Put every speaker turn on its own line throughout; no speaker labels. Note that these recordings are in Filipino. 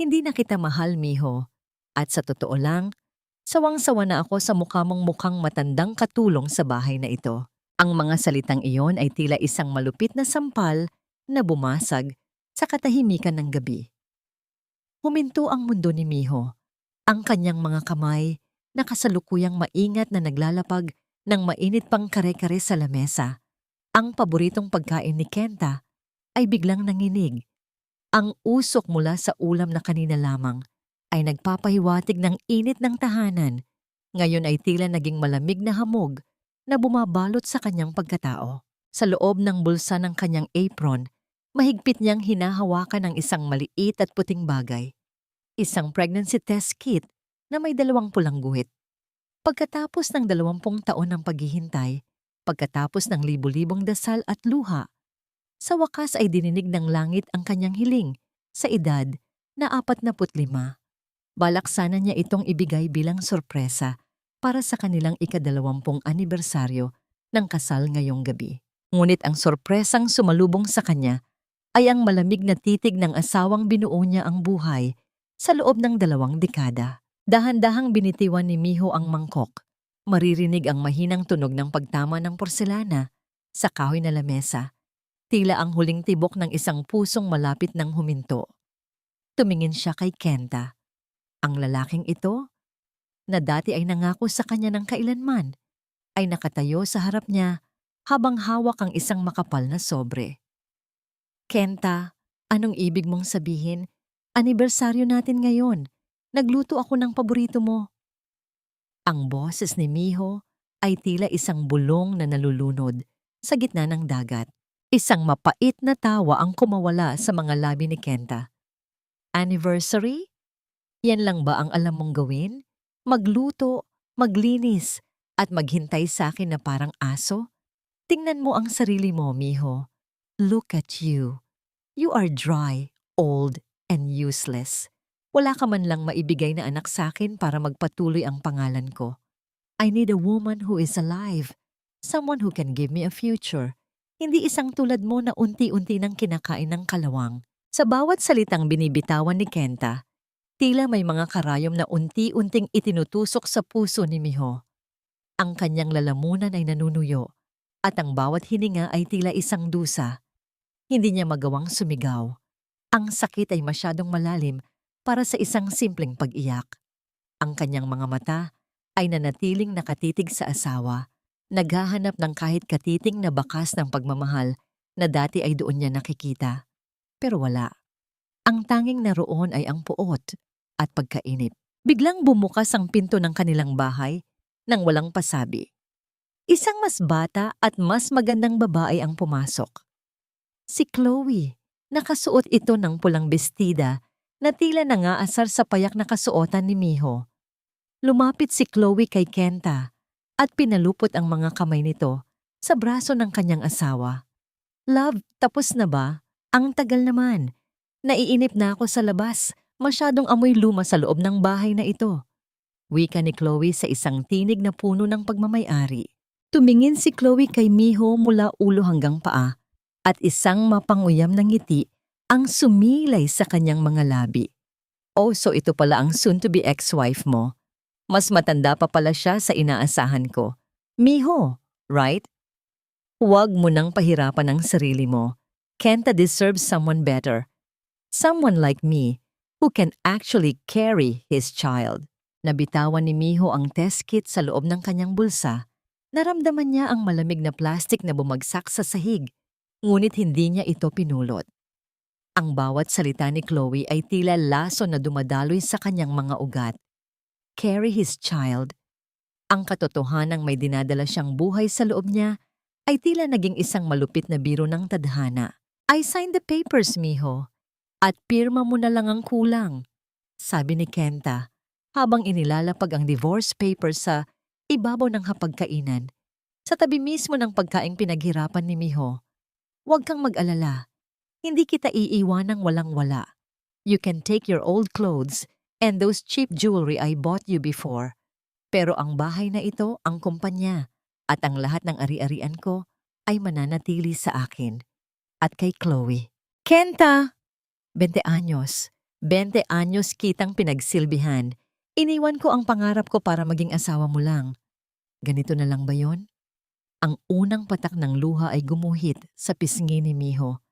Hindi na kita mahal, miho. At sa totoo lang, sawang-sawa na ako sa mukha mong mukhang matandang katulong sa bahay na ito. Ang mga salitang iyon ay tila isang malupit na sampal na bumasag sa katahimikan ng gabi. Huminto ang mundo ni Miho. Ang kanyang mga kamay na kasalukuyang maingat na naglalapag ng mainit pang kare-kare sa lamesa. Ang paboritong pagkain ni Kenta ay biglang nanginig. Ang usok mula sa ulam na kanina lamang ay nagpapahiwatig ng init ng tahanan. Ngayon ay tila naging malamig na hamog na bumabalot sa kanyang pagkatao. Sa loob ng bulsa ng kanyang apron, mahigpit niyang hinahawakan ang isang maliit at puting bagay. Isang pregnancy test kit na may 2 pulang guhit. Pagkatapos ng 20 taon ng paghihintay, pagkatapos ng libu-libong dasal at luha, sa wakas ay dininig ng langit ang kanyang hiling sa edad na 45. Balak sana niya itong ibigay bilang sorpresa para sa kanilang ika-20 anibersaryo ng kasal ngayong gabi. Ngunit ang sorpresang sumalubong sa kanya ay ang malamig na titig ng asawang binuo niya ang buhay sa loob ng 2 dekada. Dahan-dahang binitiwan ni Miho ang mangkok. Maririnig ang mahinang tunog ng pagtama ng porselana sa kahoy na lamesa. Tila ang huling tibok ng isang pusong malapit ng huminto. Tumingin siya kay Kenta. Ang lalaking ito, na dati ay nangako sa kanya ng kailanman, ay nakatayo sa harap niya habang hawak ang isang makapal na sobre. Kenta, anong ibig mong sabihin? Anibersaryo natin ngayon. Nagluto ako ng paborito mo. Ang boses ni Miho ay tila isang bulong na nalulunod sa gitna ng dagat. Isang mapait na tawa ang kumawala sa mga labi ni Kenta. Anniversary? Yan lang ba ang alam mong gawin? Magluto, maglinis, at maghintay sa akin na parang aso? Tingnan mo ang sarili mo, Miho. Look at you. You are dry, old, and useless. Wala ka man lang maibigay na anak sa akin para magpatuloy ang pangalan ko. I need a woman who is alive. Someone who can give me a future. Hindi isang tulad mo na unti-unti nang kinakain ng kalawang. Sa bawat salitang binibitawan ni Kenta, tila may mga karayom na unti-unting itinutusok sa puso ni Miho. Ang kanyang lalamunan ay nanunuyo at ang bawat hininga ay tila isang dusa. Hindi niya magawang sumigaw. Ang sakit ay masyadong malalim para sa isang simpleng pag-iyak. Ang kanyang mga mata ay nanatiling nakatitig sa asawa, naghahanap ng kahit katiting na bakas ng pagmamahal na dati ay doon niya nakikita. Pero wala. Ang tanging naroon ay ang puot at pagkainip. Biglang bumukas ang pinto ng kanilang bahay nang walang pasabi. Isang mas bata at mas magandang babae ang pumasok. Si Chloe. Nakasuot ito ng pulang bestida na tila nangaasar sa payak na kasuotan ni Miho. Lumapit si Chloe kay Kenta at pinalupot ang mga kamay nito sa braso ng kanyang asawa. Love, tapos na ba? Ang tagal naman. Naiinip na ako sa labas. Masyadong amoy luma sa loob ng bahay na ito. Wika ni Chloe sa isang tinig na puno ng pagmamay-ari. Tumingin si Chloe kay Miho mula ulo hanggang paa at isang mapanguyam na ngiti ang sumilay sa kanyang mga labi. Oh, so ito pala ang soon-to-be ex-wife mo. Mas matanda pa pala siya sa inaasahan ko. Miho, right? Huwag mo nang pahirapan ang sarili mo. Kenta deserves someone better. Someone like me who can actually carry his child. Nabitawan ni Miho ang test kit sa loob ng kanyang bulsa. Naramdaman niya ang malamig na plastik na bumagsak sa sahig, ngunit hindi niya ito pinulot. Ang bawat salita ni Chloe ay tila laso na dumadaloy sa kanyang mga ugat. Carry his child. Ang katotohanang may dinadala siyang buhay sa loob niya ay tila naging isang malupit na biro ng tadhana. I signed the papers, Miho. At pirma mo na lang ang kulang, sabi ni Kenta habang inilalapag ang divorce papers sa ibabaw ng hapagkainan sa tabi mismo ng pagkaing pinaghirapan ni Miho. Huwag kang mag-alala. Hindi kita iiwanang walang-wala. You can take your old clothes and those cheap jewelry I bought you before. Pero ang bahay na ito ang kumpanya at ang lahat ng ari-arian ko ay mananatili sa akin. At kay Chloe. Kenta! 20 anyos. 20 anyos kitang pinagsilbihan. Iniwan ko ang pangarap ko para maging asawa mo lang. Ganito na lang ba yon? Ang unang patak ng luha ay gumuhit sa pisngi ni Miho.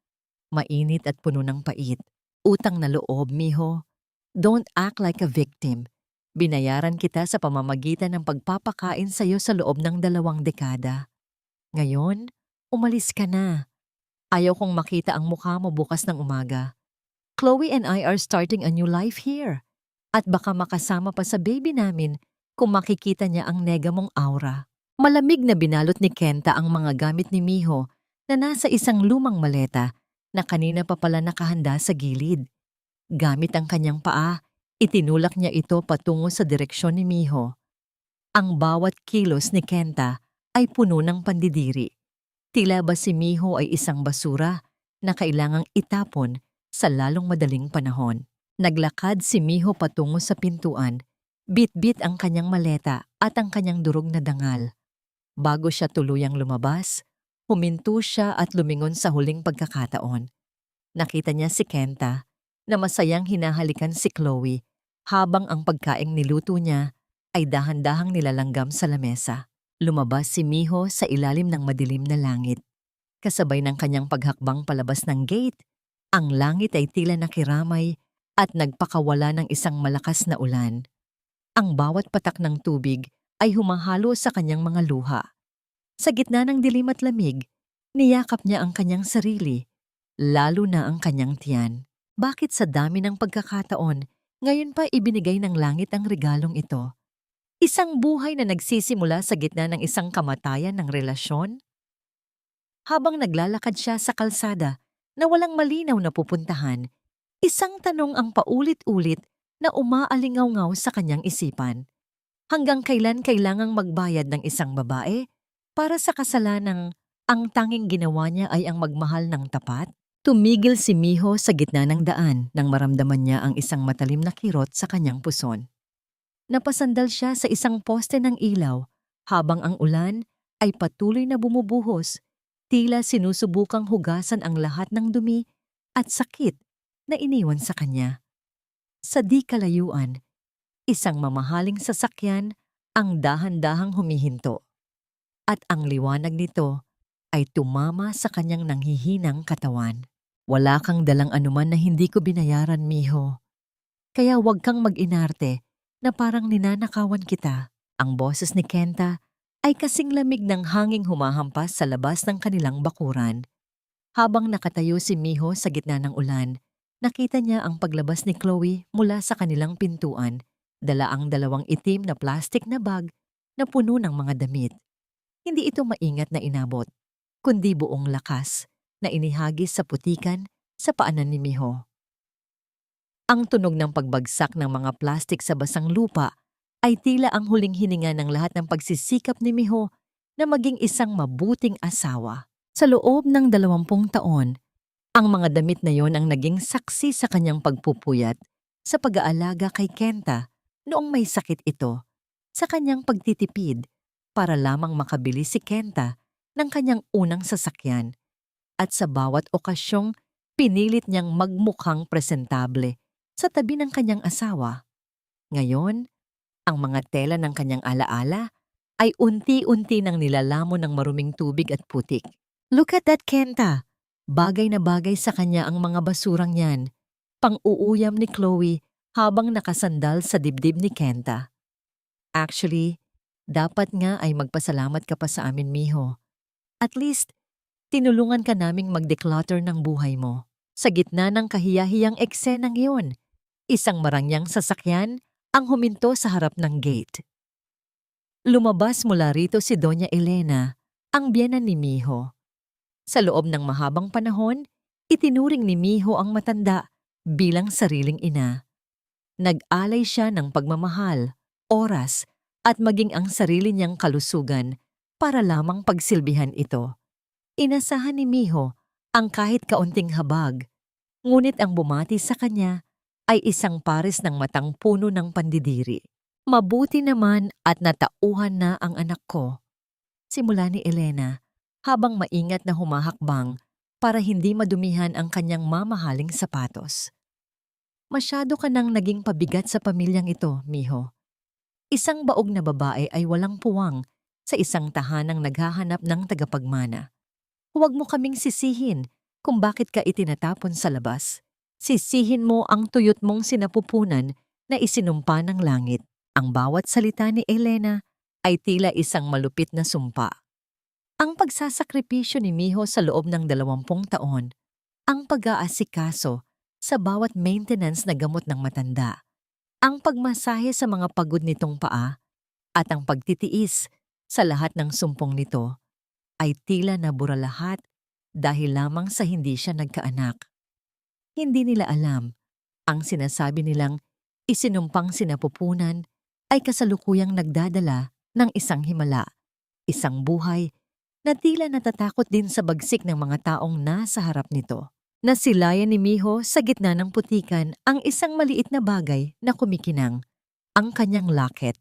Mainit at puno ng pait. Utang na loob, Miho. Don't act like a victim. Binayaran kita sa pamamagitan ng pagpapakain sa'yo sa loob ng 2 dekada. Ngayon, umalis ka na. Ayaw kong makita ang mukha mo bukas ng umaga. Chloe and I are starting a new life here. At baka makasama pa sa baby namin kung makikita niya ang nega mong aura. Malamig na binalot ni Kenta ang mga gamit ni Miho na nasa isang lumang maleta na kanina pa pala nakahanda sa gilid. Gamit ang kanyang paa, itinulak niya ito patungo sa direksyon ni Miho. Ang bawat kilos ni Kenta ay puno ng pandidiri. Tila ba si Miho ay isang basura na kailangang itapon sa lalong madaling panahon. Naglakad si Miho patungo sa pintuan, bit-bit ang kanyang maleta at ang kanyang durog na dangal. Bago siya tuluyang lumabas, huminto siya at lumingon sa huling pagkakataon. Nakita niya si Kenta na masayang hinahalikan si Chloe habang ang pagkaing niluto niya ay dahan-dahang nilalanggam sa lamesa. Lumabas si Miho sa ilalim ng madilim na langit. Kasabay ng kanyang paghakbang palabas ng gate, ang langit ay tila nakiramay at nagpakawala ng isang malakas na ulan. Ang bawat patak ng tubig ay humahalo sa kanyang mga luha. Sa gitna ng dilim at lamig, niyakap niya ang kanyang sarili, lalo na ang kanyang tiyan. Bakit sa dami ng pagkakataon, ngayon pa ibinigay ng langit ang regalong ito? Isang buhay na nagsisimula sa gitna ng isang kamatayan ng relasyon? Habang naglalakad siya sa kalsada na walang malinaw na pupuntahan, isang tanong ang paulit-ulit na umaalingaw-ngaw sa kanyang isipan. Hanggang kailan kailangang magbayad ng isang babae para sa kasalanang ang tanging ginawa niya ay ang magmahal ng tapat? Tumigil si Miho sa gitna ng daan nang maramdaman niya ang isang matalim na kirot sa kanyang puson. Napasandal siya sa isang poste ng ilaw habang ang ulan ay patuloy na bumubuhos, tila sinusubukang hugasan ang lahat ng dumi at sakit na iniwan sa kanya. Sa di kalayuan, isang mamahaling sasakyan ang dahan-dahang humihinto at ang liwanag nito ay tumama sa kanyang nanghihinang katawan. Wala kang dalang anuman na hindi ko binayaran, Miho. Kaya huwag kang mag-inarte na parang ninanakawan kita. Ang boses ni Kenta ay kasing lamig ng hanging humahampas sa labas ng kanilang bakuran. Habang nakatayo si Miho sa gitna ng ulan, nakita niya ang paglabas ni Chloe mula sa kanilang pintuan, dala ang 2 itim na plastic na bag na puno ng mga damit. Hindi ito maingat na inabot, kundi buong lakas na inihagis sa putikan sa paanan ni Miho. Ang tunog ng pagbagsak ng mga plastik sa basang lupa ay tila ang huling hininga ng lahat ng pagsisikap ni Miho na maging isang mabuting asawa. Sa loob ng 20 taon, ang mga damit na yon ang naging saksi sa kanyang pagpupuyat sa pag-aalaga kay Kenta noong may sakit ito, sa kanyang pagtitipid para lamang makabili si Kenta ng kanyang unang sasakyan, at sa bawat okasyong pinilit niyang magmukhang presentable sa tabi ng kanyang asawa. Ngayon, ang mga tela ng kanyang alaala ay unti-unti nang nilalamon ng maruming tubig at putik. Look at that, Kenta! Bagay na bagay sa kanya ang mga basurang yan, pang-uuyam ni Chloe habang nakasandal sa dibdib ni Kenta. Actually, dapat nga ay magpasalamat ka pa sa amin, Miho. At least, tinulungan ka naming mag-declutter ng buhay mo. Sa gitna ng kahiyahiyang eksenang iyon, isang marangyang sasakyan ang huminto sa harap ng gate. Lumabas mula rito si Doña Elena, ang biyenan ni Miho. Sa loob ng mahabang panahon, itinuring ni Miho ang matanda bilang sariling ina. Nag-alay siya ng pagmamahal, oras, at maging ang sarili niyang kalusugan para lamang pagsilbihan ito. Inasahan ni Miho ang kahit kaunting habag, ngunit ang bumati sa kanya ay isang pares ng matang puno ng pandidiri. Mabuti naman at natauhan na ang anak ko, simula ni Elena, habang maingat na humahakbang para hindi madumihan ang kanyang mamahaling sapatos. Masyado ka nang naging pabigat sa pamilyang ito, Miho. Isang baog na babae ay walang puwang sa isang tahanang naghahanap ng tagapagmana. Huwag mo kaming sisihin kung bakit ka itinatapon sa labas. Sisihin mo ang tuyot mong sinapupunan na isinumpa ng langit. Ang bawat salita ni Elena ay tila isang malupit na sumpa. Ang pagsasakripisyo ni Miho sa loob ng 20 taon, ang pag-aasikaso sa bawat maintenance na gamot ng matanda, ang pagmasahe sa mga pagod nitong paa, at ang pagtitiis sa lahat ng sumpong nito ay tila nabura lahat dahil lamang sa hindi siya nagkaanak. Hindi nila alam, ang sinasabi nilang isinumpang sinapupunan ay kasalukuyang nagdadala ng isang himala, isang buhay na tila natatakot din sa bagsik ng mga taong nasa harap nito. Nasilayan ni Miho sa gitna ng putikan ang isang maliit na bagay na kumikinang, ang kanyang locket.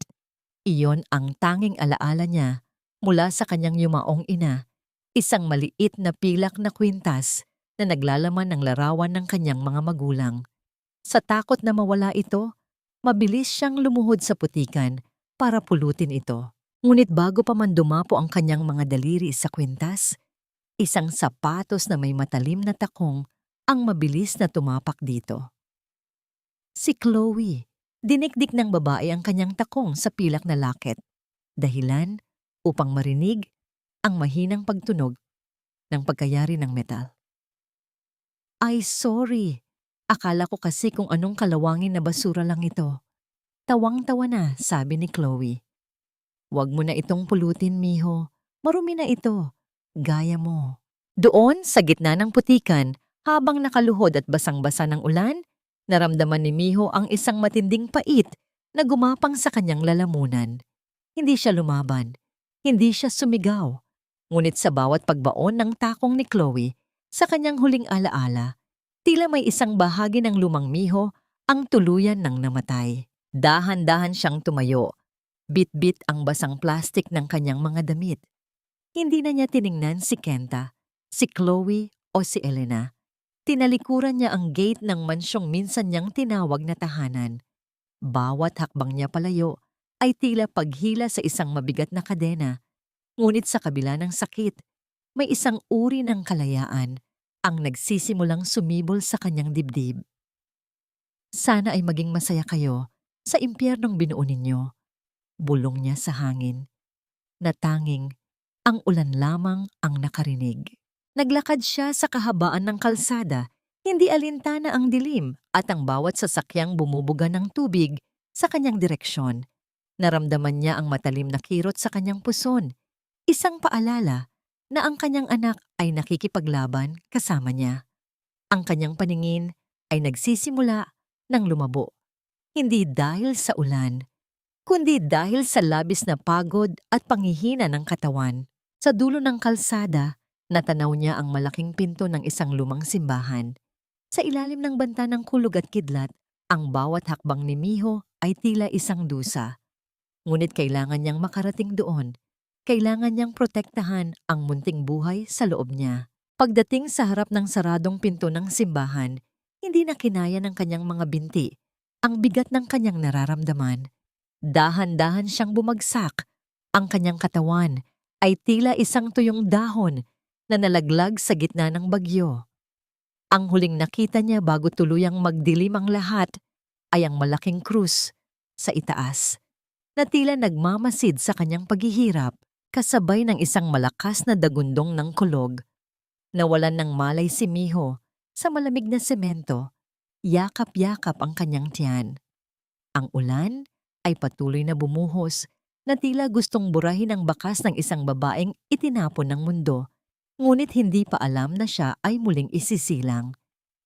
Iyon ang tanging alaala niya mula sa kanyang yumaong ina, isang maliit na pilak na kwintas na naglalaman ng larawan ng kanyang mga magulang. Sa takot na mawala ito, mabilis siyang lumuhod sa putikan para pulutin ito. Ngunit bago pa man dumapo ang kanyang mga daliri sa kwintas, isang sapatos na may matalim na takong ang mabilis na tumapak dito. Si Chloe, dinikdik ng babae ang kanyang takong sa pilak na locket. Dahilan upang marinig ang mahinang pagtunog ng pagkayari ng metal. Ay, sorry. Akala ko kasi kung anong kalawangin na basura lang ito. Tawang-tawa na, sabi ni Chloe. Huwag mo na itong pulutin, Miho. Marumi na ito. Gaya mo. Doon, sa gitna ng putikan, habang nakaluhod at basang-basa ng ulan, naramdaman ni Miho ang isang matinding pait na gumapang sa kanyang lalamunan. Hindi siya lumaban. Hindi siya sumigaw. Ngunit sa bawat pagbaon ng takong ni Chloe, sa kanyang huling alaala, tila may isang bahagi ng lumang Miho ang tuluyan ng namatay. Dahan-dahan siyang tumayo. Bit-bit ang basang plastik ng kanyang mga damit. Hindi na niya tiningnan si Kenta, si Chloe o si Elena. Tinalikuran niya ang gate ng mansyong minsan niyang tinawag na tahanan. Bawat hakbang niya palayo ay tila paghila sa isang mabigat na kadena. Ngunit sa kabila ng sakit, may isang uri ng kalayaan ang nagsisimulang sumibol sa kanyang dibdib. Sana ay maging masaya kayo sa impyernong binuo ninyo. Bulong niya sa hangin, na tanging ang ulan lamang ang nakarinig. Naglakad siya sa kahabaan ng kalsada, hindi alintana ang dilim at ang bawat sasakyang bumubuga ng tubig sa kanyang direksyon. Naramdaman niya ang matalim na kirot sa kanyang puson, isang paalala na ang kanyang anak ay nakikipaglaban kasama niya. Ang kanyang paningin ay nagsisimula ng lumabo, hindi dahil sa ulan, kundi dahil sa labis na pagod at panghihina ng katawan. Sa dulo ng kalsada, natanaw niya ang malaking pinto ng isang lumang simbahan. Sa ilalim ng banta ng kulog at kidlat, ang bawat hakbang ni Miho ay tila isang dusa. Ngunit kailangan niyang makarating doon. Kailangan niyang protektahan ang munting buhay sa loob niya. Pagdating sa harap ng saradong pinto ng simbahan, hindi na kinaya ng kanyang mga binti ang bigat ng kanyang nararamdaman. Dahan-dahan siyang bumagsak. Ang kanyang katawan ay tila isang tuyong dahon na nalaglag sa gitna ng bagyo. Ang huling nakita niya bago tuluyang magdilim ang lahat ay ang malaking krus sa itaas, na tila nagmamasid sa kanyang paghihirap, kasabay ng isang malakas na dagundong ng kulog. Nawalan ng malay si Miho sa malamig na semento, yakap-yakap ang kanyang tiyan. Ang ulan ay patuloy na bumuhos na tila gustong burahin ang bakas ng isang babaeng itinapon ng mundo, ngunit hindi pa alam na siya ay muling isisilang.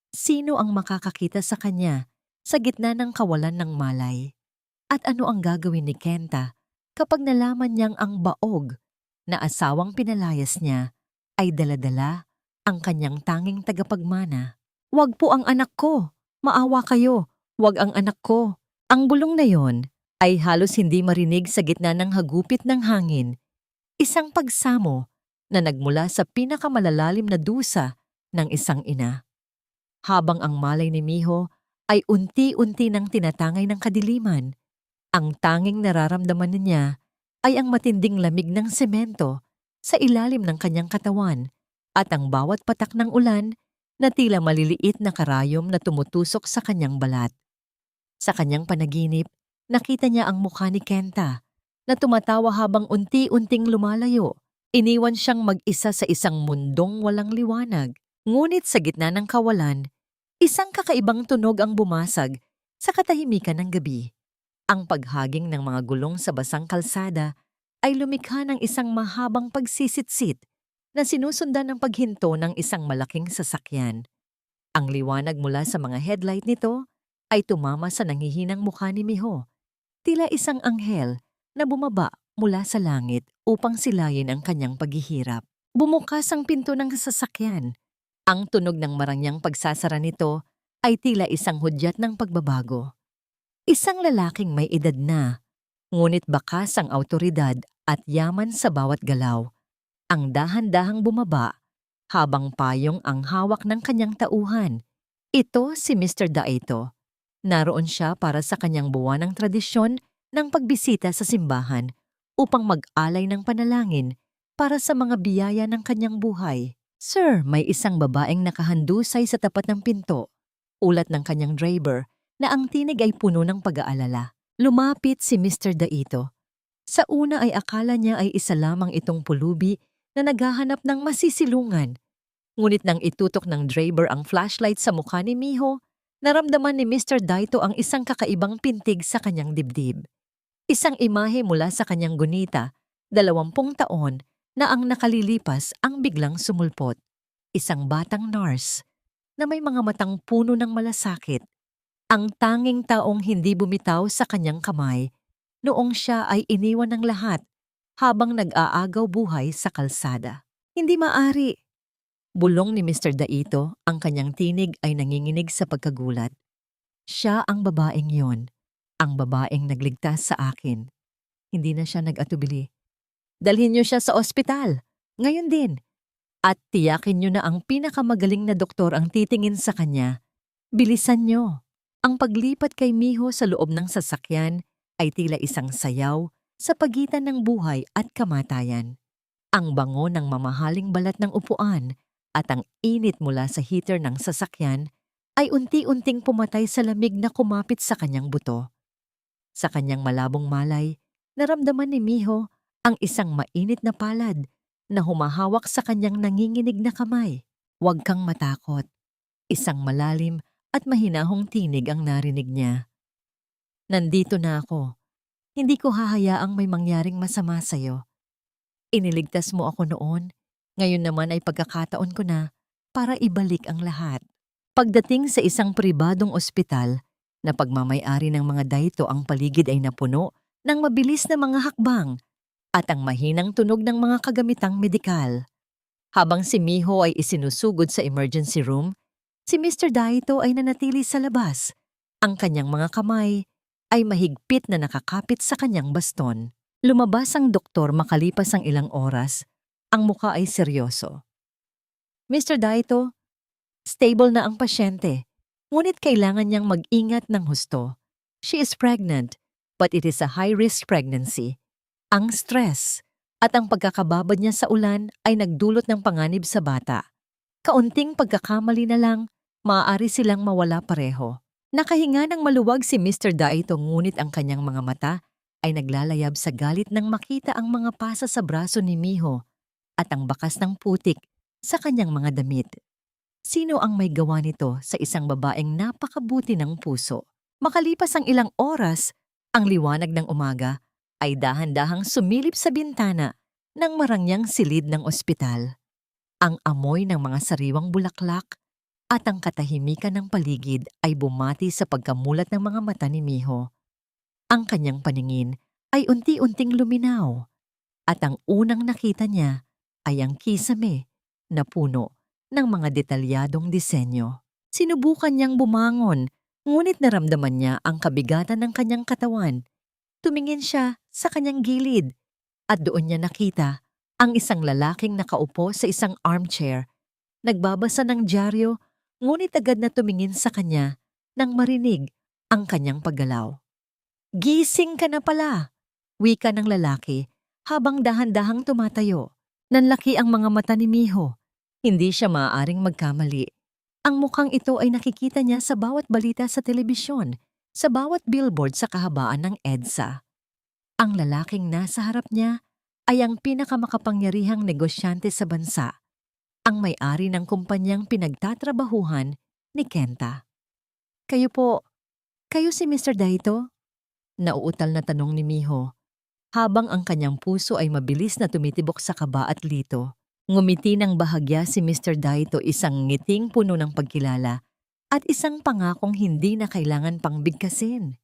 Sino ang makakakita sa kanya sa gitna ng kawalan ng malay? At ano ang gagawin ni Kenta kapag nalaman niyang ang baog na asawang pinalayas niya ay daladala ang kanyang tanging tagapagmana? "Wag po ang anak ko! Maawa kayo! Wag ang anak ko!" Ang bulong na yon ay halos hindi marinig sa gitna ng hagupit ng hangin. Isang pagsamo na nagmula sa pinakamalalalim na dusa ng isang ina. Habang ang malay ni Miho ay unti-unti nang tinatangay ng kadiliman. Ang tanging nararamdaman niya ay ang matinding lamig ng semento sa ilalim ng kanyang katawan at ang bawat patak ng ulan na tila maliliit na karayom na tumutusok sa kanyang balat. Sa kanyang panaginip, nakita niya ang mukha ni Kenta na tumatawa habang unti-unting lumalayo. Iniwan siyang mag-isa sa isang mundong walang liwanag. Ngunit sa gitna ng kawalan, isang kakaibang tunog ang bumasag sa katahimikan ng gabi. Ang paghaging ng mga gulong sa basang kalsada ay lumikha ng isang mahabang pagsisitsit na sinusundan ng paghinto ng isang malaking sasakyan. Ang liwanag mula sa mga headlight nito ay tumama sa nanghihinang mukha ni Miho, tila isang anghel na bumaba mula sa langit upang silayin ang kanyang paghihirap. Bumukas ang pinto ng sasakyan. Ang tunog ng marangyang pagsasara nito ay tila isang hudyat ng pagbabago. Isang lalaking may edad na, ngunit bakas ang awtoridad at yaman sa bawat galaw. Ang dahan-dahang bumaba habang payong ang hawak ng kanyang tauhan. Ito si Mr. Daito. Naroon siya para sa kanyang buwan ng tradisyon ng pagbisita sa simbahan upang mag-alay ng panalangin para sa mga biyaya ng kanyang buhay. Sir, may isang babaeng nakahandusay sa tapat ng pinto. Ulat ng kanyang driver na ang tinig ay puno ng pag-aalala. Lumapit si Mr. Daito. Sa una ay akala niya ay isa lamang itong pulubi na naghahanap ng masisilungan. Ngunit nang itutok ng driver ang flashlight sa mukha ni Miho, naramdaman ni Mr. Daito ang isang kakaibang pintig sa kanyang dibdib. Isang imahe mula sa kanyang gunita, 20 taon na ang nakalilipas ang biglang sumulpot. Isang batang nurse na may mga matang puno ng malasakit. Ang tanging taong hindi bumitaw sa kanyang kamay noong siya ay iniwan ng lahat habang nag-aagaw buhay sa kalsada. Hindi maari. Bulong ni Mr. Daito, ang kanyang tinig ay nanginginig sa pagkagulat. Siya ang babaeng yon, ang babaeng nagligtas sa akin. Hindi na siya nag-atubili. Dalhin niyo siya sa ospital, ngayon din. At tiyakin niyo na ang pinakamagaling na doktor ang titingin sa kanya. Bilisan niyo. Ang paglipat kay Miho sa loob ng sasakyan ay tila isang sayaw sa pagitan ng buhay at kamatayan. Ang bango ng mamahaling balat ng upuan at ang init mula sa heater ng sasakyan ay unti-unting pumatay sa lamig na kumapit sa kanyang buto. Sa kanyang malabong malay, naramdaman ni Miho ang isang mainit na palad na humahawak sa kanyang nanginginig na kamay. Huwag kang matakot. Isang malalim at mahinahong tinig ang narinig niya. Nandito na ako. Hindi ko hahayaang may mangyaring masama sa'yo. Iniligtas mo ako noon, ngayon naman ay pagkakataon ko na para ibalik ang lahat. Pagdating sa isang pribadong ospital na pagmamay-ari ng mga Daito, ang paligid ay napuno ng mabilis na mga hakbang at ang mahinang tunog ng mga kagamitang medikal. Habang si Miho ay isinusugod sa emergency room, si Mr. Daito ay nanatili sa labas. Ang kanyang mga kamay ay mahigpit na nakakapit sa kanyang baston. Lumabas ang doktor makalipas ang ilang oras. Ang muka ay seryoso. Mr. Daito, stable na ang pasyente, ngunit kailangan niyang mag-ingat ng husto. She is pregnant, but it is a high-risk pregnancy. Ang stress at ang pagkakababad niya sa ulan ay nagdulot ng panganib sa bata. Kaunting pagkakamali na lang, maaari silang mawala pareho. Nakahinga ng maluwag si Mr. Daito, ngunit ang kanyang mga mata ay naglalayab sa galit nang makita ang mga pasa sa braso ni Miho at ang bakas ng putik sa kanyang mga damit. Sino ang may gawa nito sa isang babaeng napakabuti ng puso? Makalipas ang ilang oras, ang liwanag ng umaga ay dahan-dahang sumilip sa bintana ng marangyang silid ng ospital. Ang amoy ng mga sariwang bulaklak at ang katahimikan ng paligid ay bumati sa pagkamulat ng mga mata ni Miho. Ang kanyang paningin ay unti-unting luminaw at ang unang nakita niya ay ang kisame na puno ng mga detalyadong disenyo. Sinubukan niyang bumangon, ngunit naramdaman niya ang kabigatan ng kanyang katawan. Tumingin siya sa kanyang gilid at doon niya nakita ang isang lalaking nakaupo sa isang armchair. Nagbabasa ng dyaryo, ngunit agad na tumingin sa kanya nang marinig ang kanyang paggalaw. Gising ka na pala, wika ng lalaki habang dahan-dahang tumatayo. Nanlaki ang mga mata ni Miho. Hindi siya maaaring magkamali. Ang mukhang ito ay nakikita niya sa bawat balita sa telebisyon, sa bawat billboard sa kahabaan ng EDSA. Ang lalaking nasa harap niya ay ang pinakamakapangyarihang negosyante sa bansa, ang may-ari ng kumpanyang pinagtatrabahuhan ni Kenta. Kayo si Mr. Daito? Nauutal na tanong ni Miho, habang ang kanyang puso ay mabilis na tumitibok sa kaba at lito. Ngumiti ng bahagya si Mr. Daito, isang ngiting puno ng pagkilala at isang pangakong hindi na kailangan pang bigkasin.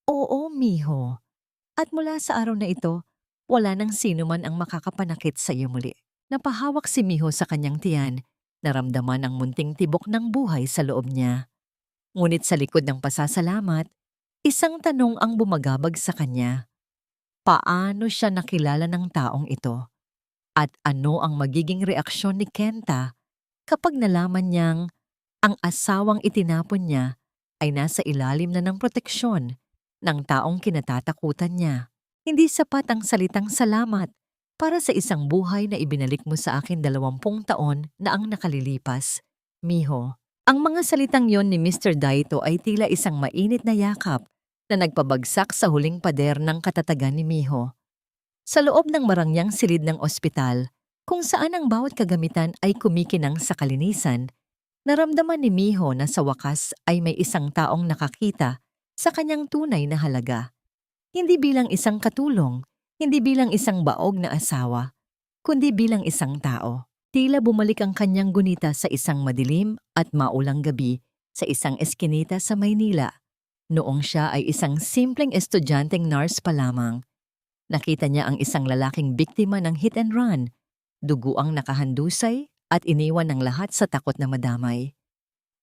Oo, Miho. At mula sa araw na ito, wala nang sino man ang makakapanakit sa iyo muli. Napahawak si Miho sa kanyang tiyan, naramdaman ang munting tibok ng buhay sa loob niya. Ngunit sa likod ng pasasalamat, isang tanong ang bumagabag sa kanya. Paano siya nakilala ng taong ito? At ano ang magiging reaksyon ni Kenta kapag nalaman niyang ang asawang itinapon niya ay nasa ilalim na ng proteksyon ng taong kinatatakutan niya? Hindi sapat ang salitang salamat para sa isang buhay na ibinalik mo sa akin 20 taon na ang nakalilipas. Miho, ang mga salitang yon ni Mr. Daito ay tila isang mainit na yakap na nagpabagsak sa huling pader ng katatagan ni Miho. Sa loob ng marangyang silid ng ospital, kung saan ang bawat kagamitan ay kumikinang sa kalinisan, naramdaman ni Miho na sa wakas ay may isang taong nakakita sa kanyang tunay na halaga. Hindi bilang isang katulong, hindi bilang isang baog na asawa, kundi bilang isang tao. Tila bumalik ang kanyang gunita sa isang madilim at maulang gabi sa isang eskinita sa Maynila. Noong siya ay isang simpleng estudyanteng nurse pa lamang. Nakita niya ang isang lalaking biktima ng hit and run, dugo ang nakahandusay at iniwan ng lahat sa takot na madamay.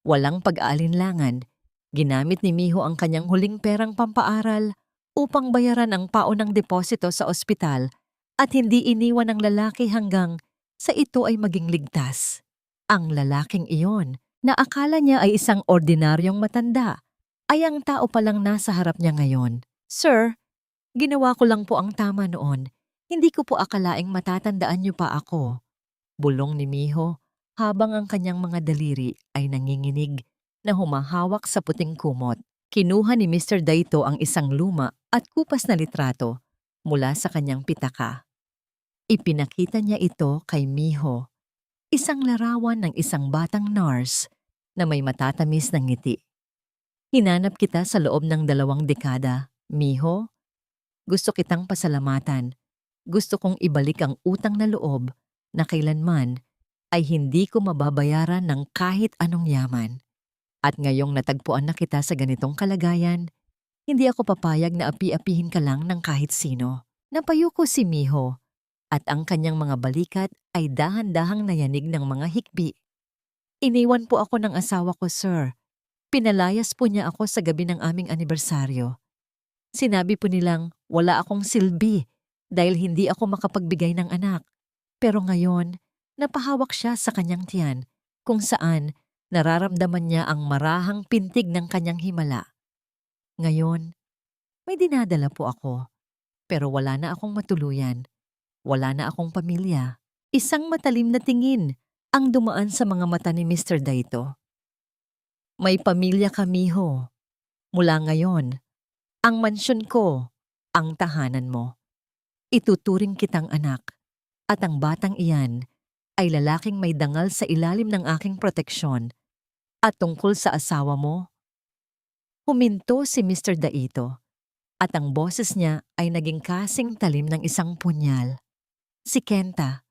Walang pag-aalinlangan, ginamit ni Miho ang kanyang huling perang pampaaral upang bayaran ang paunang deposito sa ospital at hindi iniwan ng lalaki hanggang sa ito ay maging ligtas. Ang lalaking iyon, na akala niya ay isang ordinaryong matanda, ay ang tao palang nasa harap niya ngayon. Sir, ginawa ko lang po ang tama noon. Hindi ko po akalaing matatandaan niyo pa ako. Bulong ni Miho habang ang kanyang mga daliri ay nanginginig na humahawak sa puting kumot. Kinuha ni Mr. Daito ang isang luma at kupas na litrato mula sa kanyang pitaka. Ipinakita niya ito kay Miho, isang larawan ng isang batang nurse na may matatamis na ngiti. Hinanap kita sa loob ng 2 dekada, Miho. Gusto kitang pasalamatan. Gusto kong ibalik ang utang na loob na kailanman ay hindi ko mababayaran ng kahit anong yaman. At ngayong natagpuan na kita sa ganitong kalagayan, hindi ako papayag na api-apihin ka lang ng kahit sino. Napayuko si Miho at ang kanyang mga balikat ay dahan-dahang nayanig ng mga hikbi. Iniwan po ako ng asawa ko, sir. Pinalayas po niya ako sa gabi ng aming anibersaryo. Sinabi po nilang wala akong silbi dahil hindi ako makapagbigay ng anak. Pero ngayon, napahawak siya sa kanyang tiyan kung saan nararamdaman niya ang marahang pintig ng kanyang himala. Ngayon, may dinadala po ako. Pero wala na akong matuluyan. Wala na akong pamilya. Isang matalim na tingin ang dumaan sa mga mata ni Mr. Daito. May pamilya ka, Miho. Mula ngayon, ang mansyon ko, ang tahanan mo. Ituturing kitang anak, at ang batang iyan ay lalaking may dangal sa ilalim ng aking proteksyon. At tungkol sa asawa mo, huminto si Mr. Daito, at ang boses niya ay naging kasing talim ng isang punyal. Si Kenta.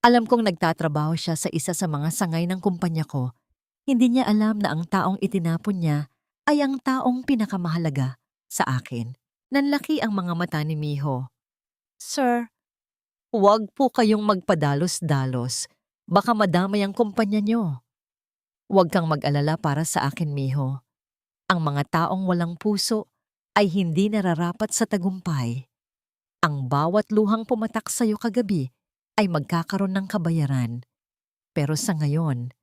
Alam kong nagtatrabaho siya sa isa sa mga sangay ng kumpanya ko. Hindi niya alam na ang taong itinapon niya ay ang taong pinakamahalaga sa akin. Nanlaki ang mga mata ni Miho. Sir, huwag po kayong magpadalos-dalos. Baka madamay ang kumpanya niyo. Huwag kang mag-alala para sa akin, Miho. Ang mga taong walang puso ay hindi nararapat sa tagumpay. Ang bawat luhang pumatak sa iyo kagabi ay magkakaroon ng kabayaran. Pero sa ngayon,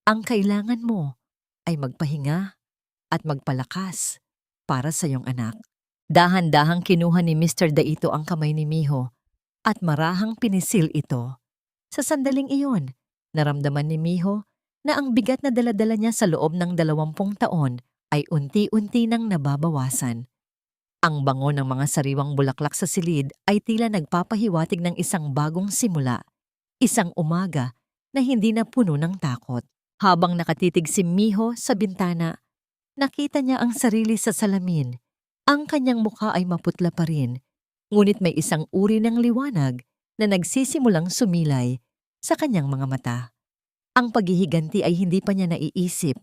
ang kailangan mo ay magpahinga at magpalakas para sa iyong anak. Dahan-dahang kinuha ni Mr. Daito ang kamay ni Miho at marahang pinisil ito. Sa sandaling iyon, naramdaman ni Miho na ang bigat na daladala niya sa loob ng 20 taon ay unti-unti nang nababawasan. Ang bango ng mga sariwang bulaklak sa silid ay tila nagpapahiwatig ng isang bagong simula, isang umaga na hindi na puno ng takot. Habang nakatitig si Miho sa bintana, nakita niya ang sarili sa salamin. Ang kanyang mukha ay maputla pa rin, ngunit may isang uri ng liwanag na nagsisimulang sumilay sa kanyang mga mata. Ang paghihiganti ay hindi pa niya naiisip,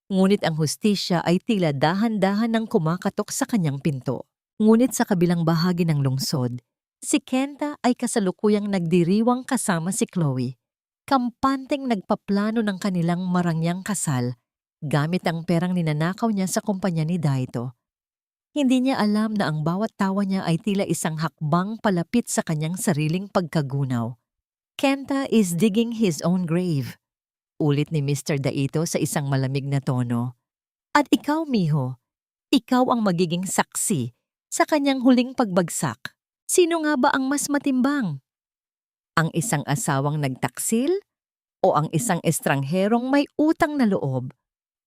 ngunit ang hustisya ay tila dahan-dahan nang kumakatok sa kanyang pinto. Ngunit sa kabilang bahagi ng lungsod, si Kenta ay kasalukuyang nagdiriwang kasama si Chloe. Kampanteng nagpaplano ng kanilang marangyang kasal gamit ang perang ninanakaw niya sa kumpanya ni Daito. Hindi niya alam na ang bawat tawa niya ay tila isang hakbang palapit sa kanyang sariling pagkagunaw. Kenta is digging his own grave. Ulit ni Mr. Daito sa isang malamig na tono. At ikaw, Miho, ikaw ang magiging saksi sa kanyang huling pagbagsak. Sino nga ba ang mas matimbang? Ang isang asawang nagtaksil o ang isang estrangherong may utang na loob?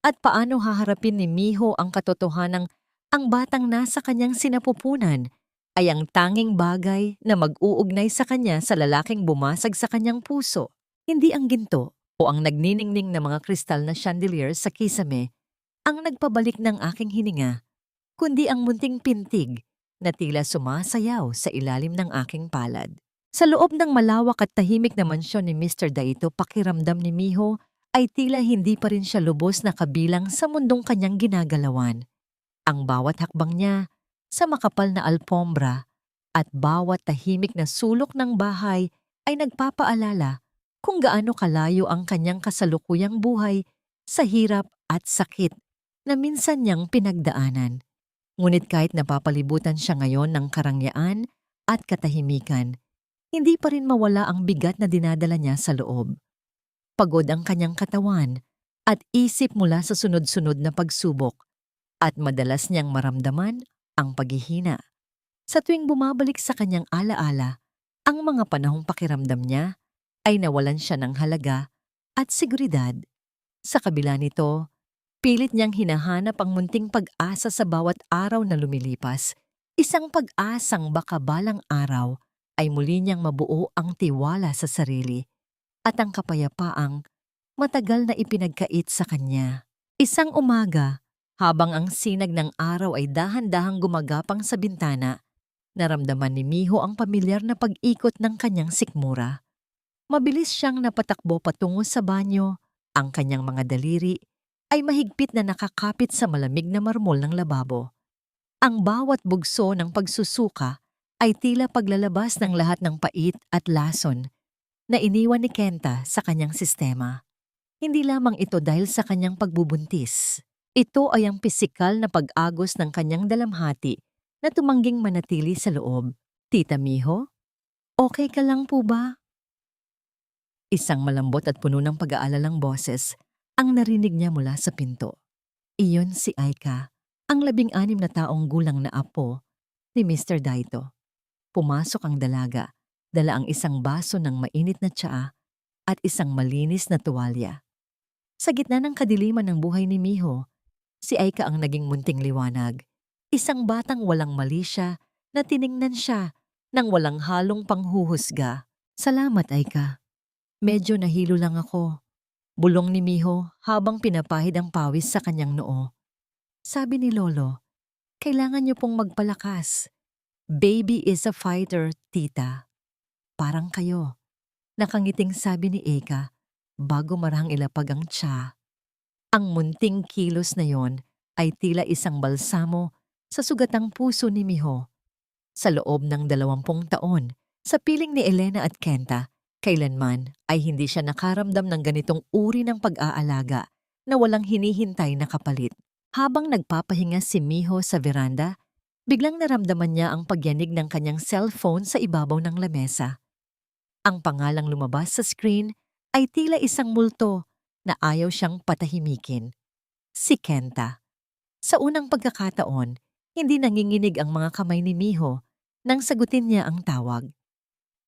At paano haharapin ni Miho ang katotohanang ang batang nasa kanyang sinapupunan ay ang tanging bagay na mag-uugnay sa kanya sa lalaking bumasag sa kanyang puso? Hindi ang ginto o ang nagniningning na mga kristal na chandelier sa kisame ang nagpabalik ng aking hininga, kundi ang munting pintig na tila sumasayaw sa ilalim ng aking palad. Sa loob ng malawak at tahimik na mansyon ni Mr. Daito, pakiramdam ni Miho ay tila hindi pa rin siya lubos na kabilang sa mundong kanyang ginagalawan. Ang bawat hakbang niya sa makapal na alpombra at bawat tahimik na sulok ng bahay ay nagpapaalala kung gaano kalayo ang kanyang kasalukuyang buhay sa hirap at sakit na minsan niyang pinagdaanan. Ngunit kahit napapalibutan siya ngayon ng karangyaan at katahimikan, hindi pa rin mawala ang bigat na dinadala niya sa loob. Pagod ang kanyang katawan at isip mula sa sunod-sunod na pagsubok at madalas niyang maramdaman ang paghihina. Sa tuwing bumabalik sa kanyang alaala, ang mga panahong pakiramdam niya ay nawalan siya ng halaga at seguridad. Sa kabila nito, pilit niyang hinahanap ang munting pag-asa sa bawat araw na lumilipas, isang pag-asang baka balang araw ay muli niyang mabuo ang tiwala sa sarili at ang kapayapaang matagal na ipinagkait sa kanya. Isang umaga, habang ang sinag ng araw ay dahan-dahang gumagapang sa bintana, naramdaman ni Miho ang pamilyar na pag-ikot ng kanyang sikmura. Mabilis siyang napatakbo patungo sa banyo, ang kanyang mga daliri ay mahigpit na nakakapit sa malamig na marmol ng lababo. Ang bawat bugso ng pagsusuka ay tila paglalabas ng lahat ng pait at lason na iniwan ni Kenta sa kanyang sistema. Hindi lamang ito dahil sa kanyang pagbubuntis. Ito ay ang pisikal na pag-agos ng kanyang dalamhati na tumangging manatili sa loob. Tita Miho, okay ka lang po ba? Isang malambot at puno ng pag-aalalang boses ang narinig niya mula sa pinto. Iyon si Aika, ang 16 na taong gulang na apo ni Mr. Daito. Pumasok ang dalaga, dala ang isang baso ng mainit na tsaa at isang malinis na tuwalya. Sa gitna ng kadiliman ng buhay ni Miho, si Aika ang naging munting liwanag. Isang batang walang mali siya na tiningnan siya nang walang halong panghuhusga. Salamat, Aika. Medyo nahilo lang ako. Bulong ni Miho habang pinapahid ang pawis sa kanyang noo. Sabi ni Lolo, kailangan niyo pong magpalakas. Baby is a fighter, tita. Parang kayo. Nakangiting sabi ni Eka bago marahang ilapag ang tsa. Ang munting kilos na yon ay tila isang balsamo sa sugatang puso ni Miho. Sa loob ng 20 taon, sa piling ni Elena at Kenta, kailanman ay hindi siya nakaramdam ng ganitong uri ng pag-aalaga na walang hinihintay na kapalit. Habang nagpapahinga si Miho sa veranda, biglang naramdaman niya ang pagyanig ng kanyang cellphone sa ibabaw ng lamesa. Ang pangalang lumabas sa screen ay tila isang multo na ayaw siyang patahimikin. Si Kenta. Sa unang pagkakataon, hindi nanginginig ang mga kamay ni Miho nang sagutin niya ang tawag.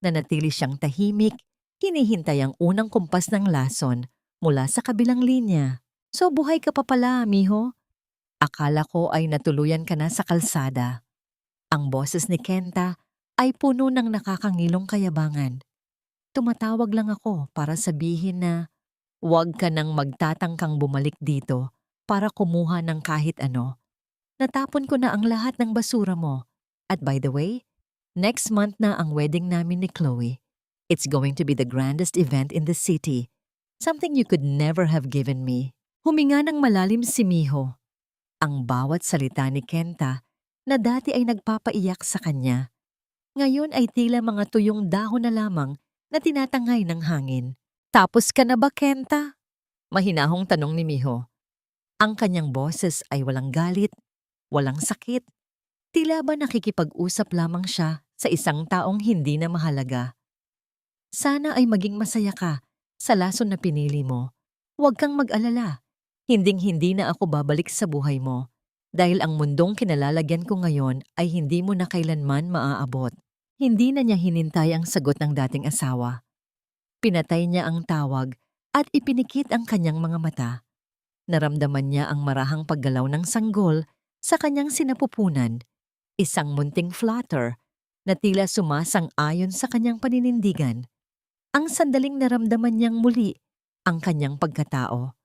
Nanatili siyang tahimik, hinihintay ang unang kumpas ng lason mula sa kabilang linya. So buhay ka pa pala, Miho? Akala ko ay natuluyan ka na sa kalsada. Ang boses ni Kenta ay puno ng nakakangilong kayabangan. Tumatawag lang ako para sabihin na huwag ka nang magtatangkang bumalik dito para kumuha ng kahit ano. Natapon ko na ang lahat ng basura mo. At by the way, next month na ang wedding namin ni Chloe. It's going to be the grandest event in the city. Something you could never have given me. Huminga ng malalim si Miho. Ang bawat salita ni Kenta na dati ay nagpapaiyak sa kanya, ngayon ay tila mga tuyong dahon na lamang na tinatangay ng hangin. Tapos ka na ba, Kenta? Mahinahong tanong ni Miho. Ang kanyang boses ay walang galit, walang sakit. Tila ba nakikipag-usap lamang siya sa isang taong hindi na mahalaga. Sana ay maging masaya ka sa lason na pinili mo. Huwag kang mag-alala. Hinding-hindi na ako babalik sa buhay mo. Dahil ang mundong kinalalagyan ko ngayon ay hindi mo na kailanman maaabot. Hindi na niya hinintay ang sagot ng dating asawa. Pinatay niya ang tawag at ipinikit ang kanyang mga mata. Naramdaman niya ang marahang paggalaw ng sanggol sa kanyang sinapupunan, isang munting flutter na tila sumasang-ayon sa kanyang paninindigan. Ang sandaling naramdaman niyang muli ang kanyang pagkatao,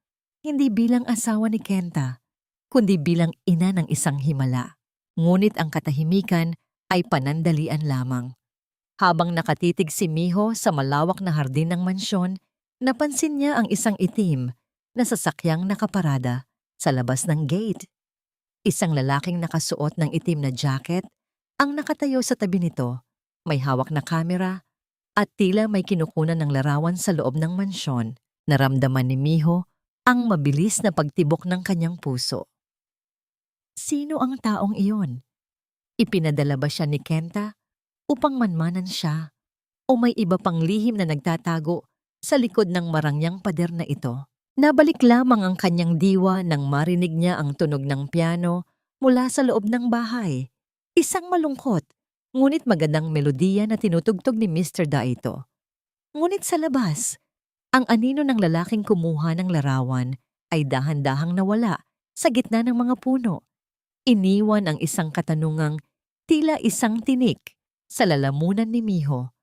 hindi bilang asawa ni Kenta, kundi bilang ina ng isang himala. Ngunit ang katahimikan ay panandalian lamang. Habang nakatitig si Miho sa malawak na hardin ng mansyon, napansin niya ang isang itim na sasakyang nakaparada sa labas ng gate. Isang lalaking nakasuot ng itim na jacket ang nakatayo sa tabi nito, may hawak na kamera at tila may kinukunan ng larawan sa loob ng mansyon. Naramdaman ni Miho ang mabilis na pagtibok ng kanyang puso. Sino ang taong iyon? Ipinadala ba siya ni Kenta upang manmanan siya o may iba pang lihim na nagtatago sa likod ng marangyang pader na ito? Nabalik lamang ang kanyang diwa nang marinig niya ang tunog ng piano mula sa loob ng bahay. Isang malungkot, ngunit magandang melodiya na tinutugtog ni Mr. Daito. Ngunit sa labas, ang anino ng lalaking kumuha ng larawan ay dahan-dahang nawala sa gitna ng mga puno. Iniwan ang isang katanungang tila isang tinik sa lalamunan ni Miho.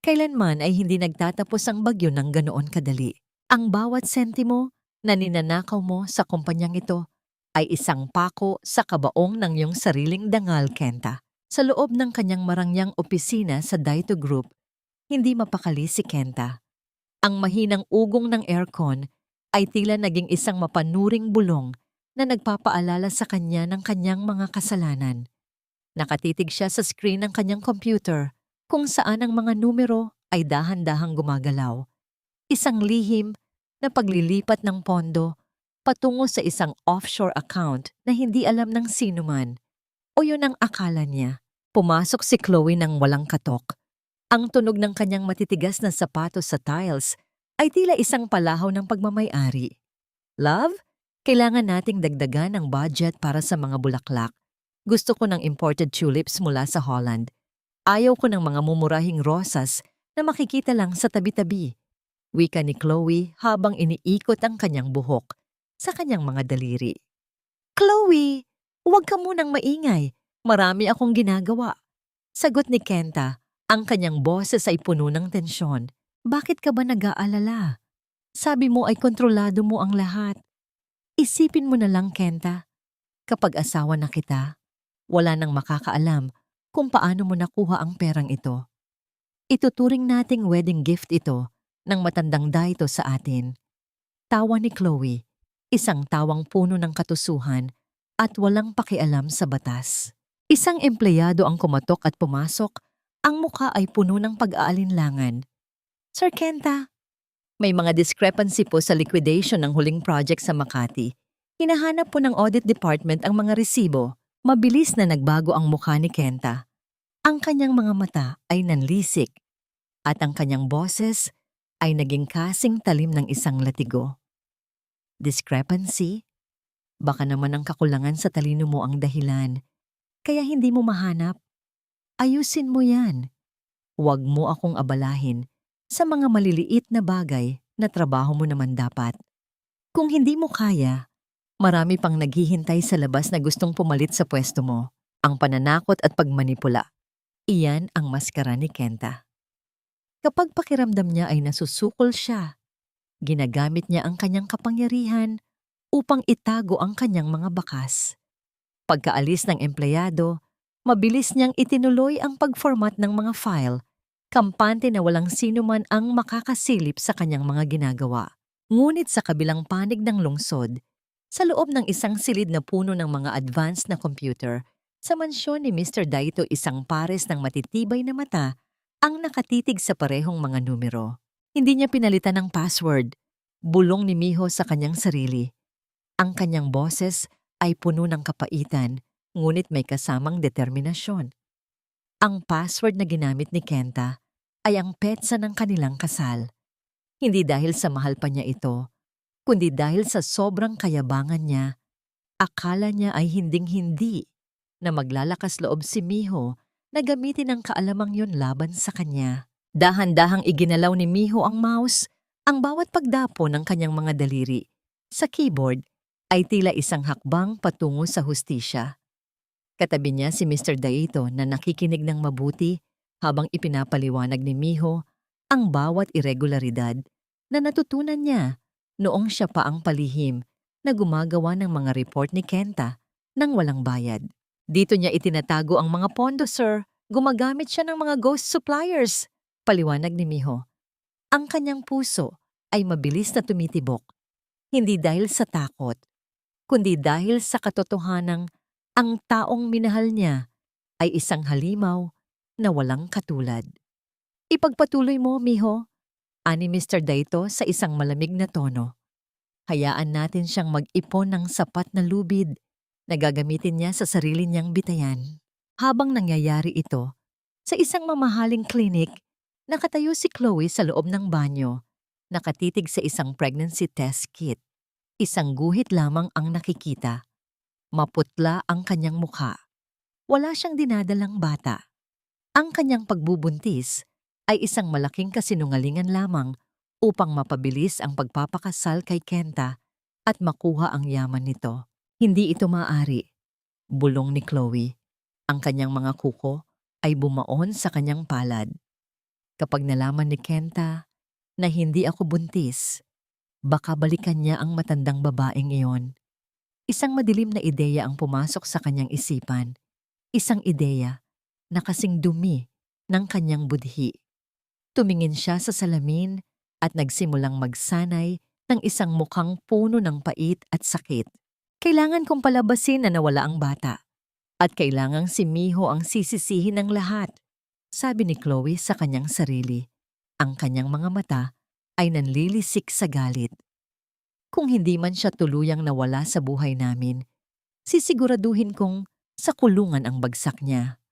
Kailanman ay hindi nagtatapos ang bagyo ng ganoon kadali. Ang bawat sentimo na ninanakaw mo sa kumpanyang ito ay isang pako sa kabaong ng iyong sariling dangal, Kenta. Sa loob ng kanyang marangyang opisina sa Daito Group, hindi mapakali si Kenta. Ang mahinang ugong ng aircon ay tila naging isang mapanuring bulong na nagpapaalala sa kanya ng kanyang mga kasalanan. Nakatitig siya sa screen ng kanyang computer kung saan ang mga numero ay dahan-dahang gumagalaw. Isang lihim na paglilipat ng pondo patungo sa isang offshore account na hindi alam ng sino man. O yun ang akala niya. Pumasok si Chloe nang walang katok. Ang tunog ng kanyang matitigas na sapatos sa tiles ay tila isang palahaw ng pagmamay-ari. Love, kailangan nating dagdagan ang budget para sa mga bulaklak. Gusto ko ng imported tulips mula sa Holland. Ayaw ko ng mga mumurahing rosas na makikita lang sa tabi-tabi. Wika ni Chloe habang iniikot ang kanyang buhok sa kanyang mga daliri. Chloe, huwag ka munang maingay. Marami akong ginagawa. Sagot ni Kenta, ang kanyang boses ay puno ng tensyon. Bakit ka ba nag-aalala? Sabi mo ay kontrolado mo ang lahat. Isipin mo na lang, Kenta. Kapag asawa na kita, wala nang makakaalam kung paano mo nakuha ang perang ito. Ituturing nating wedding gift ito ng matandang Daito sa atin. Tawa ni Chloe, isang tawang puno ng katusuhan at walang pakialam sa batas. Isang empleyado ang kumatok at pumasok, ang mukha ay puno ng pag-aalinlangan. Sir Kenta, may mga discrepancy po sa liquidation ng huling project sa Makati. Hinahanap po ng audit department ang mga resibo. Mabilis na nagbago ang mukha ni Kenta. Ang kanyang mga mata ay nanlisik at ang kanyang boses ay naging kasing talim ng isang latigo. Discrepancy? Baka naman ang kakulangan sa talino mo ang dahilan, kaya hindi mo mahanap. Ayusin mo yan. Huwag mo akong abalahin sa mga maliliit na bagay na trabaho mo naman dapat. Kung hindi mo kaya, marami pang naghihintay sa labas na gustong pumalit sa pwesto mo. Ang pananakot at pagmanipula. Iyan ang maskara ni Kenta. Kapag pakiramdam niya ay nasusukol siya, ginagamit niya ang kanyang kapangyarihan upang itago ang kanyang mga bakas. Pagkaalis ng empleyado, mabilis niyang itinuloy ang pagformat ng mga file, kampante na walang sino man ang makakasilip sa kanyang mga ginagawa. Ngunit sa kabilang panig ng lungsod, sa loob ng isang silid na puno ng mga advanced na computer, sa mansyon ni Mr. Daito isang pares ng matitibay na mata ang nakatitig sa parehong mga numero. Hindi niya pinalitan ng password. Bulong ni Miho sa kanyang sarili. Ang kanyang boses ay puno ng kapaitan, ngunit may kasamang determinasyon. Ang password na ginamit ni Kenta ay ang petsa ng kanilang kasal. Hindi dahil sa mahal pa niya ito, kundi dahil sa sobrang kayabangan niya. Akala niya ay hinding-hindi na maglalakas loob si Miho na gamitin ang kaalamang yun laban sa kanya. Dahan-dahang iginalaw ni Miho ang mouse, ang bawat pagdapo ng kanyang mga daliri sa keyboard ay tila isang hakbang patungo sa hustisya. Katabi niya si Mr. Daito na nakikinig ng mabuti habang ipinapaliwanag ni Miho ang bawat irregularidad na natutunan niya noong siya pa ang palihim na gumagawa ng mga report ni Kenta nang walang bayad. Dito niya itinatago ang mga pondo, sir. Gumagamit siya ng mga ghost suppliers. Paliwanag ni Miho. Ang kanyang puso ay mabilis na tumitibok. Hindi dahil sa takot, kundi dahil sa katotohanang ang taong minahal niya ay isang halimaw na walang katulad. Ipagpatuloy mo, Miho, ani Mr. Daito sa isang malamig na tono. Hayaan natin siyang mag-ipon ng sapat na lubid na gagamitin niya sa sarili niyang bitayan. Habang nangyayari ito, sa isang mamahaling klinik, nakatayo si Chloe sa loob ng banyo, nakatitig sa isang pregnancy test kit. Isang guhit lamang ang nakikita. Maputla ang kanyang mukha. Wala siyang dinadalang bata. Ang kanyang pagbubuntis ay isang malaking kasinungalingan lamang upang mapabilis ang pagpapakasal kay Kenta at makuha ang yaman nito. Hindi ito maaari, bulong ni Chloe. Ang kanyang mga kuko ay bumaon sa kanyang palad. Kapag nalaman ni Kenta na hindi ako buntis, baka balikan niya ang matandang babaeng iyon. Isang madilim na ideya ang pumasok sa kanyang isipan. Isang ideya na kasing dumi ng kanyang budhi. Tumingin siya sa salamin at nagsimulang magsanay ng isang mukhang puno ng pait at sakit. Kailangan kong palabasin na nawala ang bata. At kailangang si Miho ang sisisihin ng lahat, sabi ni Chloe sa kanyang sarili. Ang kanyang mga mata ay nanlilisik sa galit. Kung hindi man siya tuluyang nawala sa buhay namin, sisiguraduhin kong sa kulungan ang bagsak niya.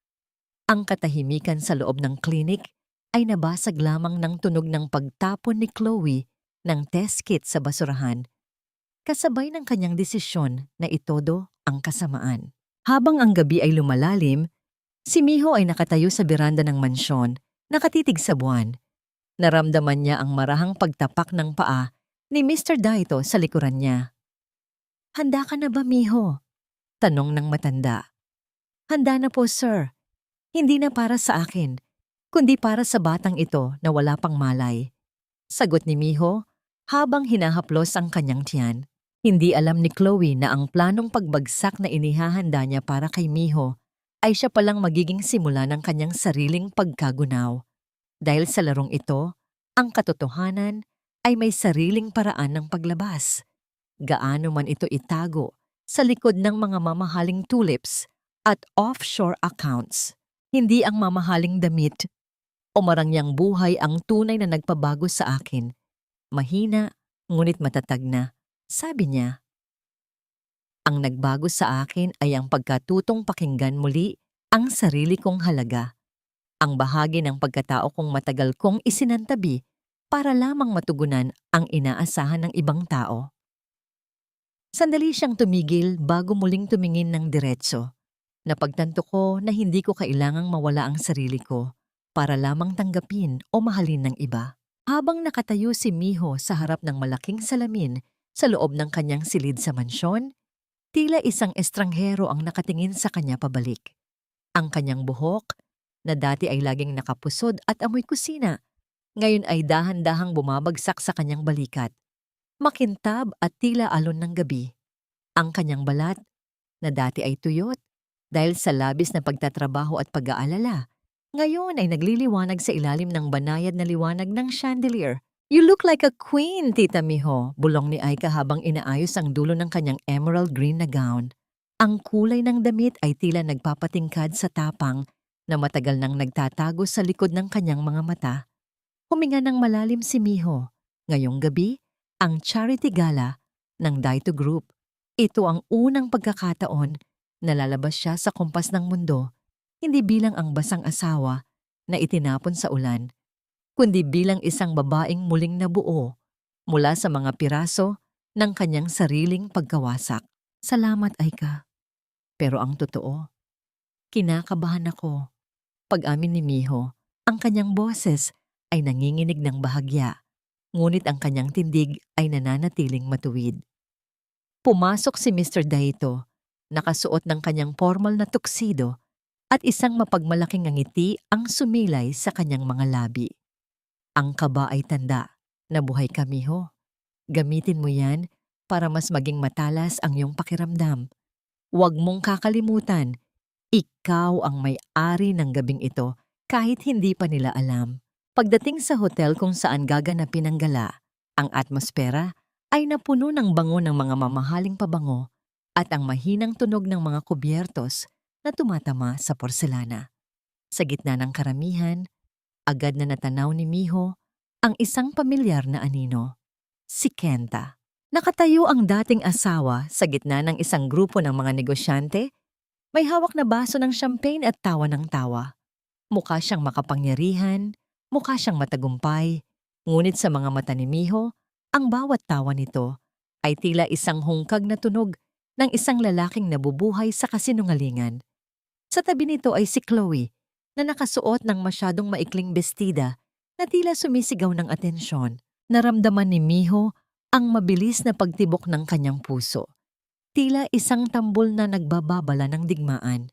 Ang katahimikan sa loob ng klinik ay nabasag lamang ng tunog ng pagtapon ni Chloe ng test kit sa basurahan, kasabay ng kanyang desisyon na itodo ang kasamaan. Habang ang gabi ay lumalalim, si Miho ay nakatayo sa beranda ng mansyon, nakatitig sa buwan. Naramdaman niya ang marahang pagtapak ng paa ni Mr. Daito sa likuran niya. "Handa ka na ba, Miho?" tanong ng matanda. "Handa na po, sir. Hindi na para sa akin, kundi para sa batang ito na wala pang malay," sagot ni Miho habang hinahaplos ang kanyang tiyan. Hindi alam ni Chloe na ang planong pagbagsak na inihahanda niya para kay Miho ay siya palang magiging simula ng kanyang sariling pagkagunaw. Dahil sa larong ito, ang katotohanan ay may sariling paraan ng paglabas. Gaano man ito itago sa likod ng mga mamahaling tulips at offshore accounts. Hindi ang mamahaling damit o marangyang buhay ang tunay na nagpabago sa akin. Mahina, ngunit matatag na. Sabi niya, "Ang nagbago sa akin ay ang pagkatutong pakinggan muli ang sarili kong halaga. Ang bahagi ng pagkatao kong matagal kong isinantabi para lamang matugunan ang inaasahan ng ibang tao." Sandali siyang tumigil bago muling tumingin ng diretso. Napagtanto ko na hindi ko kailangang mawala ang sarili ko para lamang tanggapin o mahalin ng iba. Habang nakatayo si Miho sa harap ng malaking salamin sa loob ng kanyang silid sa mansyon, tila isang estranghero ang nakatingin sa kanya pabalik. Ang kanyang buhok, na dati ay laging nakapusod at amoy kusina, ngayon ay dahan-dahang bumabagsak sa kanyang balikat. Makintab at tila alon ng gabi. Ang kanyang balat, na dati ay tuyot dahil sa labis na pagtatrabaho at pag-aalala, ngayon ay nagliliwanag sa ilalim ng banayad na liwanag ng chandelier. "You look like a queen, Tita Miho," bulong ni Aika habang inaayos ang dulo ng kanyang emerald green na gown. Ang kulay ng damit ay tila nagpapatingkad sa tapang na matagal nang nagtatago sa likod ng kanyang mga mata. Huminga ng malalim si Miho. Ngayong gabi, ang charity gala ng Daito Group. Ito ang unang pagkakataon na lalabas siya sa kumpas ng mundo, hindi bilang ang basang asawa na itinapon sa ulan, kundi bilang isang babaeng muling nabuo mula sa mga piraso ng kanyang sariling pagkawasak. Salamat, Aika. Pero ang totoo, kinakabahan ako. Pag-amin ni Miho, ang kanyang boses ay nanginginig ng bahagya, ngunit ang kanyang tindig ay nananatiling matuwid. Pumasok si Mr. Daito, nakasuot ng kanyang formal na tuxedo at isang mapagmalaking ngiti ang sumilay sa kanyang mga labi. Ang kaba ay tanda na buhay ka, Miho. Gamitin mo yan para mas maging matalas ang iyong pakiramdam. Huwag mong kakalimutan, ikaw ang may-ari ng gabing ito kahit hindi pa nila alam. Pagdating sa hotel kung saan gaganapin ang gala, ang atmosfera ay napuno ng bango ng mga mamahaling pabango at ang mahinang tunog ng mga kubyertos na tumatama sa porselana. Sa gitna ng karamihan, agad na natanaw ni Miho ang isang pamilyar na anino, si Kenta. Nakatayo ang dating asawa sa gitna ng isang grupo ng mga negosyante, may hawak na baso ng champagne at tawa ng tawa. Mukha siyang makapangyarihan, mukha siyang matagumpay, ngunit sa mga mata ni Miho, ang bawat tawa nito ay tila isang hungkag na tunog ng isang lalaking nabubuhay sa kasinungalingan. Sa tabi nito ay si Chloe, na nakasuot ng masyadong maikling bestida na tila sumisigaw ng atensyon. Naramdaman ni Miho ang mabilis na pagtibok ng kanyang puso. Tila isang tambol na nagbababala ng digmaan.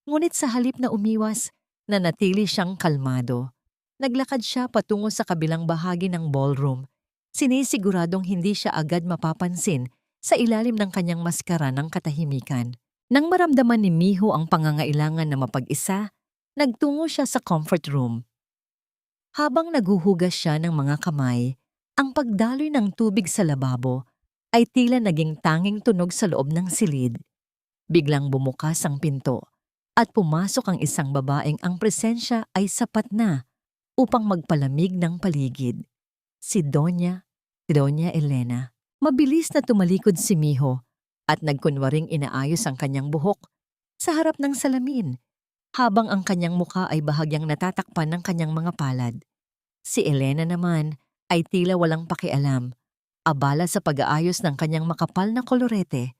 Ngunit sa halip na umiwas, nanatili siyang kalmado. Naglakad siya patungo sa kabilang bahagi ng ballroom. Sinisiguradong hindi siya agad mapapansin sa ilalim ng kanyang maskara ng katahimikan. Nang maramdaman ni Miho ang pangangailangan na mapag-isa, nagtungo siya sa comfort room. Habang naghuhugas siya ng mga kamay, ang pagdaloy ng tubig sa lababo ay tila naging tanging tunog sa loob ng silid. Biglang bumukas ang pinto at pumasok ang isang babaeng ang presensya ay sapat na upang magpalamig ng paligid. Si Doña Elena. Mabilis na tumalikod si Miho at nagkunwaring inaayos ang kanyang buhok sa harap ng salamin, habang ang kanyang mukha ay bahagyang natatakpan ng kanyang mga palad. Si Elena naman ay tila walang pakialam, abala sa pag-aayos ng kanyang makapal na kolorete.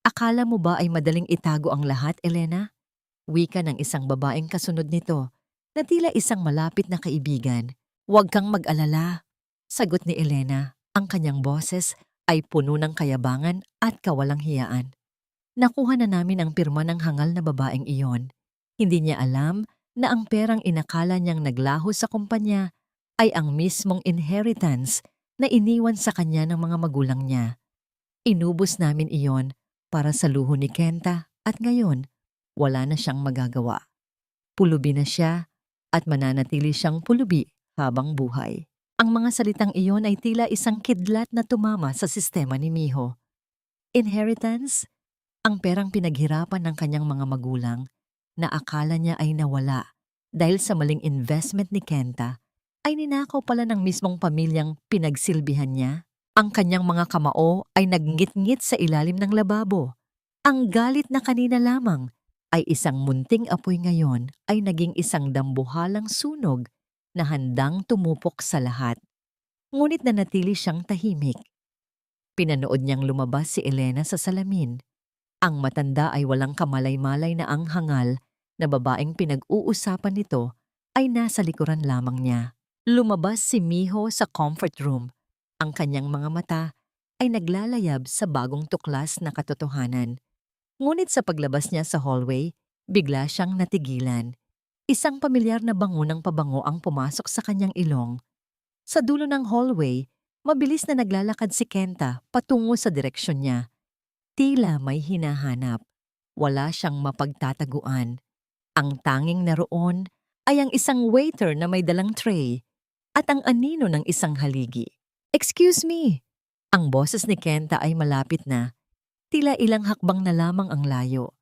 "Akala mo ba ay madaling itago ang lahat, Elena?" Wika ng isang babaeng kasunod nito, na tila isang malapit na kaibigan. "Huwag kang mag-alala," sagot ni Elena. Ang kanyang boses ay puno ng kayabangan at kawalang hiyaan. "Nakuha na namin ang pirma ng hangal na babaeng iyon. Hindi niya alam na ang perang inakala niyang naglaho sa kumpanya ay ang mismong inheritance na iniwan sa kanya ng mga magulang niya. Inubos namin iyon para sa luho ni Kenta at ngayon, wala na siyang magagawa. Pulubi na siya at mananatili siyang pulubi habang buhay." Ang mga salitang iyon ay tila isang kidlat na tumama sa sistema ni Miho. Inheritance? Ang perang pinaghirapan ng kanyang mga magulang na akala niya ay nawala dahil sa maling investment ni Kenta ay ninakaw pala ng mismong pamilyang pinagsilbihan niya. Ang kanyang mga kamao ay naggit-ngit sa ilalim ng lababo. Ang galit na kanina lamang ay isang munting apoy ngayon ay naging isang dambuhalang sunog na handang tumupok sa lahat. Ngunit nanatili siyang tahimik. Pinanood niyang lumabas si Elena sa salamin. Ang matanda ay walang kamalay-malay na ang hangal na babaeng pinag-uusapan nito ay nasa likuran lamang niya. Lumabas si Miho sa comfort room. Ang kanyang mga mata ay naglalayab sa bagong tuklas na katotohanan. Ngunit sa paglabas niya sa hallway, bigla siyang natigilan. Isang pamilyar na bango ng pabango ang pumasok sa kanyang ilong. Sa dulo ng hallway, mabilis na naglalakad si Kenta patungo sa direksyon niya. Tila may hinahanap. Wala siyang mapagtataguan. Ang tanging naroon ay ang isang waiter na may dalang tray at ang anino ng isang haligi. "Excuse me!" Ang boses ni Kenta ay malapit na. Tila ilang hakbang na lamang ang layo.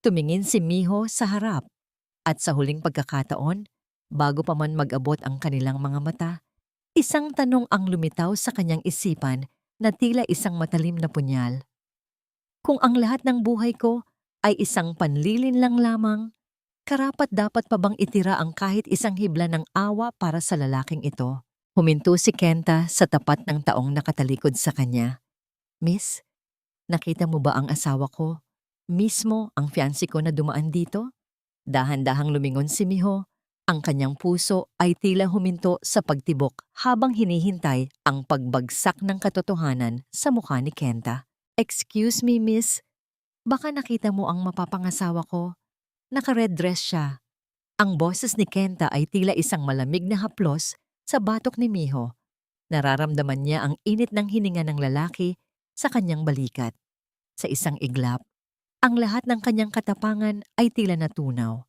Tumingin si Miho sa harap at sa huling pagkakataon, bago pa man mag-abot ang kanilang mga mata, isang tanong ang lumitaw sa kanyang isipan na tila isang matalim na punyal. Kung ang lahat ng buhay ko ay isang panlilin lang lamang, karapat-dapat pa bang itira ang kahit isang hibla ng awa para sa lalaking ito? Huminto si Kenta sa tapat ng taong nakatalikod sa kanya. "Miss, nakita mo ba ang asawa ko? Mismo ang fiancé ko na dumaan dito?" Dahan-dahang lumingon si Miho. Ang kanyang puso ay tila huminto sa pagtibok habang hinihintay ang pagbagsak ng katotohanan sa mukha ni Kenta. "Excuse me, miss. Baka nakita mo ang mapapangasawa ko. Naka-red dress siya." Ang boses ni Kenta ay tila isang malamig na haplos sa batok ni Miho. Nararamdaman niya ang init ng hininga ng lalaki sa kanyang balikat. Sa isang iglap, ang lahat ng kanyang katapangan ay tila natunaw.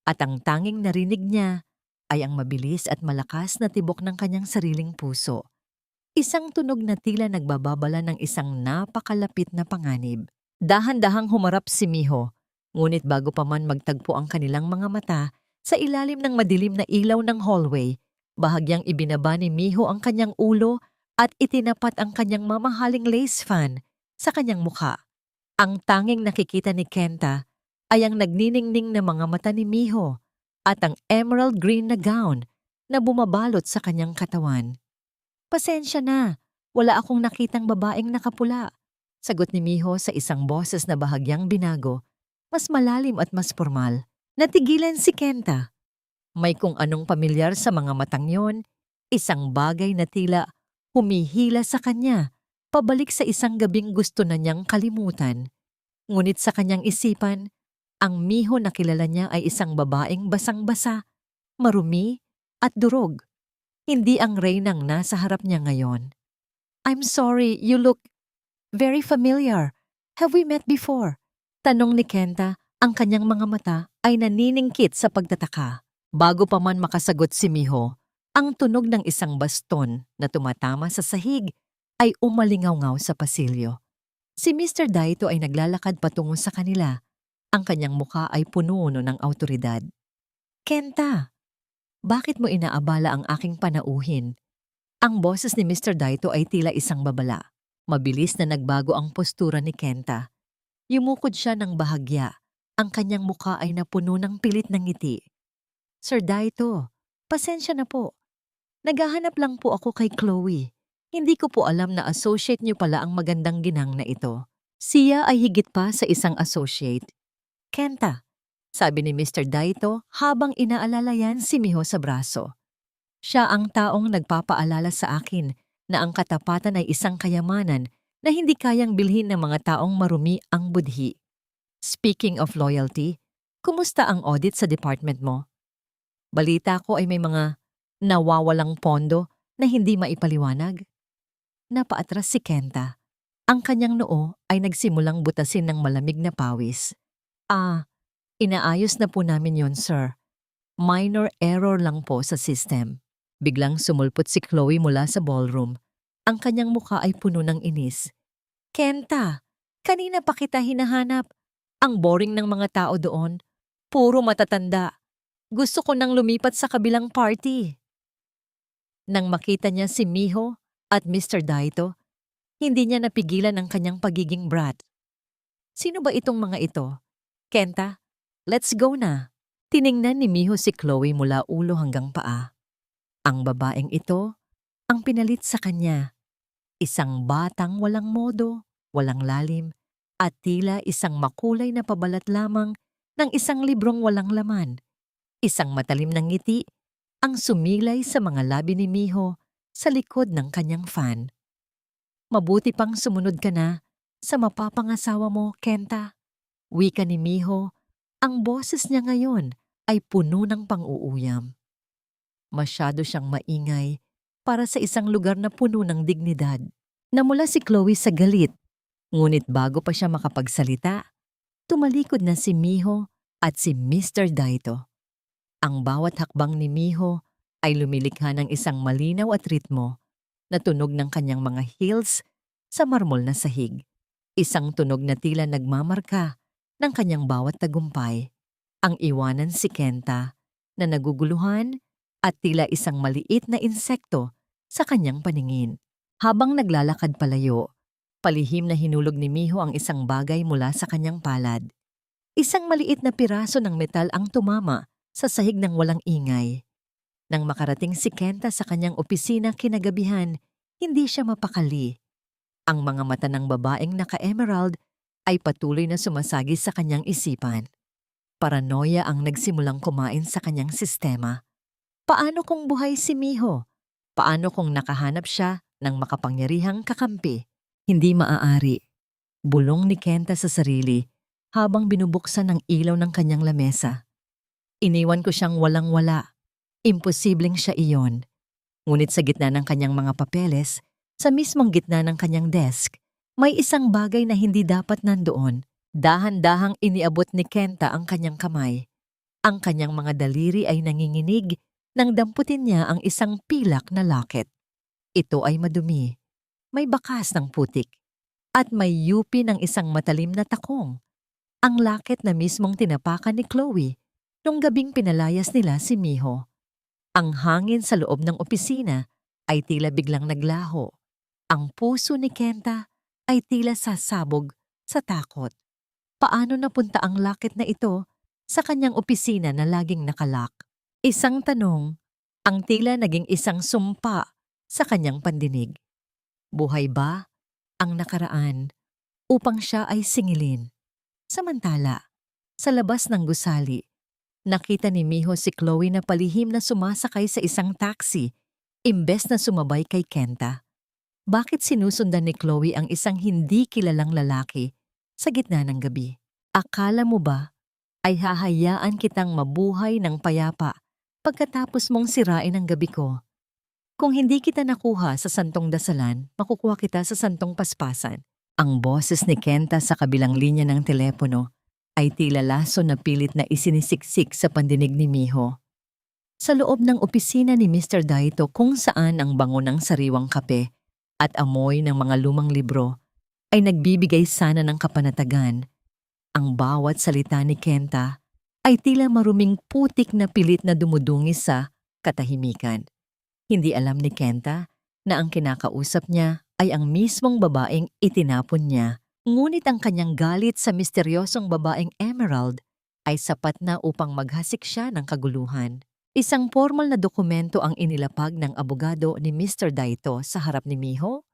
At ang tanging narinig niya ay ang mabilis at malakas na tibok ng kanyang sariling puso. Isang tunog na tila nagbababala ng isang napakalapit na panganib. Dahan-dahang humarap si Miho, ngunit bago pa man magtagpo ang kanilang mga mata, sa ilalim ng madilim na ilaw ng hallway, bahagyang ibinaba ni Miho ang kanyang ulo at itinapat ang kanyang mamahaling lace fan sa kanyang mukha. Ang tanging nakikita ni Kenta ay ang nagniningning na mga mata ni Miho at ang emerald green na gown na bumabalot sa kanyang katawan. "Pasensya na, wala akong nakitang babaeng nakapula," sagot ni Miho sa isang boses na bahagyang binago, mas malalim at mas formal. Natigilan si Kenta. May kung anong pamilyar sa mga matang yon, isang bagay na tila humihila sa kanya, pabalik sa isang gabing gusto na niyang kalimutan. Ngunit sa kanyang isipan, ang Miho na kilala niya ay isang babaeng basang-basa, marumi at durog. Hindi ang Reynang nasa harap niya ngayon. "I'm sorry, you look very familiar. Have we met before?" Tanong ni Kenta, ang kanyang mga mata ay naniningkit sa pagtataka. Bago pa man makasagot si Miho, ang tunog ng isang baston na tumatama sa sahig ay umalingaw-ngaw sa pasilyo. Si Mr. Daito ay naglalakad patungo sa kanila. Ang kanyang mukha ay puno ng awtoridad. "Kenta, bakit mo inaabala ang aking panauhin?" Ang boses ni Mr. Daito ay tila isang babala. Mabilis na nagbago ang postura ni Kenta. Yumukod siya ng bahagya. Ang kanyang mukha ay napuno ng pilit ng ngiti. "Sir Daito, pasensya na po. Naghahanap lang po ako kay Chloe. Hindi ko po alam na associate niyo pala ang magandang ginang na ito." Siya ay higit pa sa isang associate. "Kenta," sabi ni Mr. Daito habang inaalalayan si Miho sa braso. "Siya ang taong nagpapaalala sa akin na ang katapatan ay isang kayamanan na hindi kayang bilhin ng mga taong marumi ang budhi. Speaking of loyalty, kumusta ang audit sa department mo? Balita ko ay may mga nawawalang pondo na hindi maipaliwanag." Napaatras si Kenta. Ang kanyang noo ay nagsimulang butasin ng malamig na pawis. Inaayos na po namin yon, sir. Minor error lang po sa system." Biglang sumulpot si Chloe mula sa ballroom. Ang kanyang mukha ay puno ng inis. "Kenta, kanina pa kita hinahanap. Ang boring ng mga tao doon. Puro matatanda. Gusto ko nang lumipat sa kabilang party." Nang makita niya si Miho at Mr. Daito, hindi niya napigilan ang kanyang pagiging brat. "Sino ba itong mga ito? Kenta, let's go na." Tiningnan ni Miho si Chloe mula ulo hanggang paa. Ang babaeng ito ang pinalit sa kanya. Isang batang walang modo, walang lalim, at tila isang makulay na pabalat lamang ng isang librong walang laman. Isang matalim na ngiti ang sumilay sa mga labi ni Miho sa likod ng kanyang fan. Mabuti pang sumunod ka na sa mapapangasawa mo, Kenta. Wika ni Miho, ang boses niya ngayon ay puno ng pang-uuyam. Masyado siyang maingay para sa isang lugar na puno ng dignidad. Namula si Chloe sa galit, ngunit bago pa siya makapagsalita, tumalikod na si Miho at si Mr. Daito. Ang bawat hakbang ni Miho ay lumilikha ng isang malinaw at ritmo na tunog ng kanyang mga heels sa marmol na sahig. Isang tunog na tila nagmamarka ng kanyang bawat tagumpay. Ang iwanan si Kenta na naguguluhan at tila isang maliit na insekto sa kanyang paningin. Habang naglalakad palayo, palihim na hinulog ni Miho ang isang bagay mula sa kanyang palad. Isang maliit na piraso ng metal ang tumama sa sahig ng walang ingay. Nang makarating si Kenta sa kanyang opisina kinagabihan, hindi siya mapakali. Ang mga mata ng babaeng naka-emerald ay patuloy na sumasagi sa kanyang isipan. Paranoia ang nagsimulang kumain sa kanyang sistema. Paano kung buhay si Miho? Paano kung nakahanap siya ng makapangyarihang kakampi? Hindi maaari. Bulong ni Kenta sa sarili habang binubuksan ang ilaw ng kanyang lamesa. Iniwan ko siyang walang-wala. Imposibleng siya iyon. Ngunit sa gitna ng kanyang mga papeles, sa mismong gitna ng kanyang desk, may isang bagay na hindi dapat nandoon. Dahan-dahang iniabot ni Kenta ang kanyang kamay. Ang kanyang mga daliri ay nanginginig nang damputin niya ang isang pilak na locket. Ito ay madumi, may bakas ng putik, at may yupi ng isang matalim na takong. Ang locket na mismong tinapakan ni Chloe nung gabing pinalayas nila si Miho. Ang hangin sa loob ng opisina ay tila biglang naglaho. Ang puso ni Kenta ay tila sasabog sa takot. Paano napunta ang locket na ito sa kanyang opisina na laging nakalak? Isang tanong, ang tila naging isang sumpa sa kanyang pandinig. Buhay ba ang nakaraan upang siya ay singilin? Samantala, sa labas ng gusali, nakita ni Miho si Chloe na palihim na sumasakay sa isang taxi imbes na sumabay kay Kenta. Bakit sinusundan ni Chloe ang isang hindi kilalang lalaki sa gitna ng gabi? Akala mo ba ay hahayaan kitang mabuhay ng payapa pagkatapos mong sirain ang gabi ko? Kung hindi kita nakuha sa santong dasalan, makukuha kita sa santong paspasan. Ang boses ni Kenta sa kabilang linya ng telepono ay tila laso na pilit na isinisiksik sa pandinig ni Miho. Sa loob ng opisina ni Mr. Daito kung saan ang bango ng sariwang kape at amoy ng mga lumang libro ay nagbibigay sana ng kapanatagan, ang bawat salita ni Kenta ay tila maruming putik na pilit na dumudungis sa katahimikan. Hindi alam ni Kenta na ang kinakausap niya ay ang mismong babaeng itinapon niya. Ngunit ang kanyang galit sa misteryosong babaeng Emerald ay sapat na upang maghasik siya ng kaguluhan. Isang formal na dokumento ang inilapag ng abogado ni Mr. Daito sa harap ni Miho.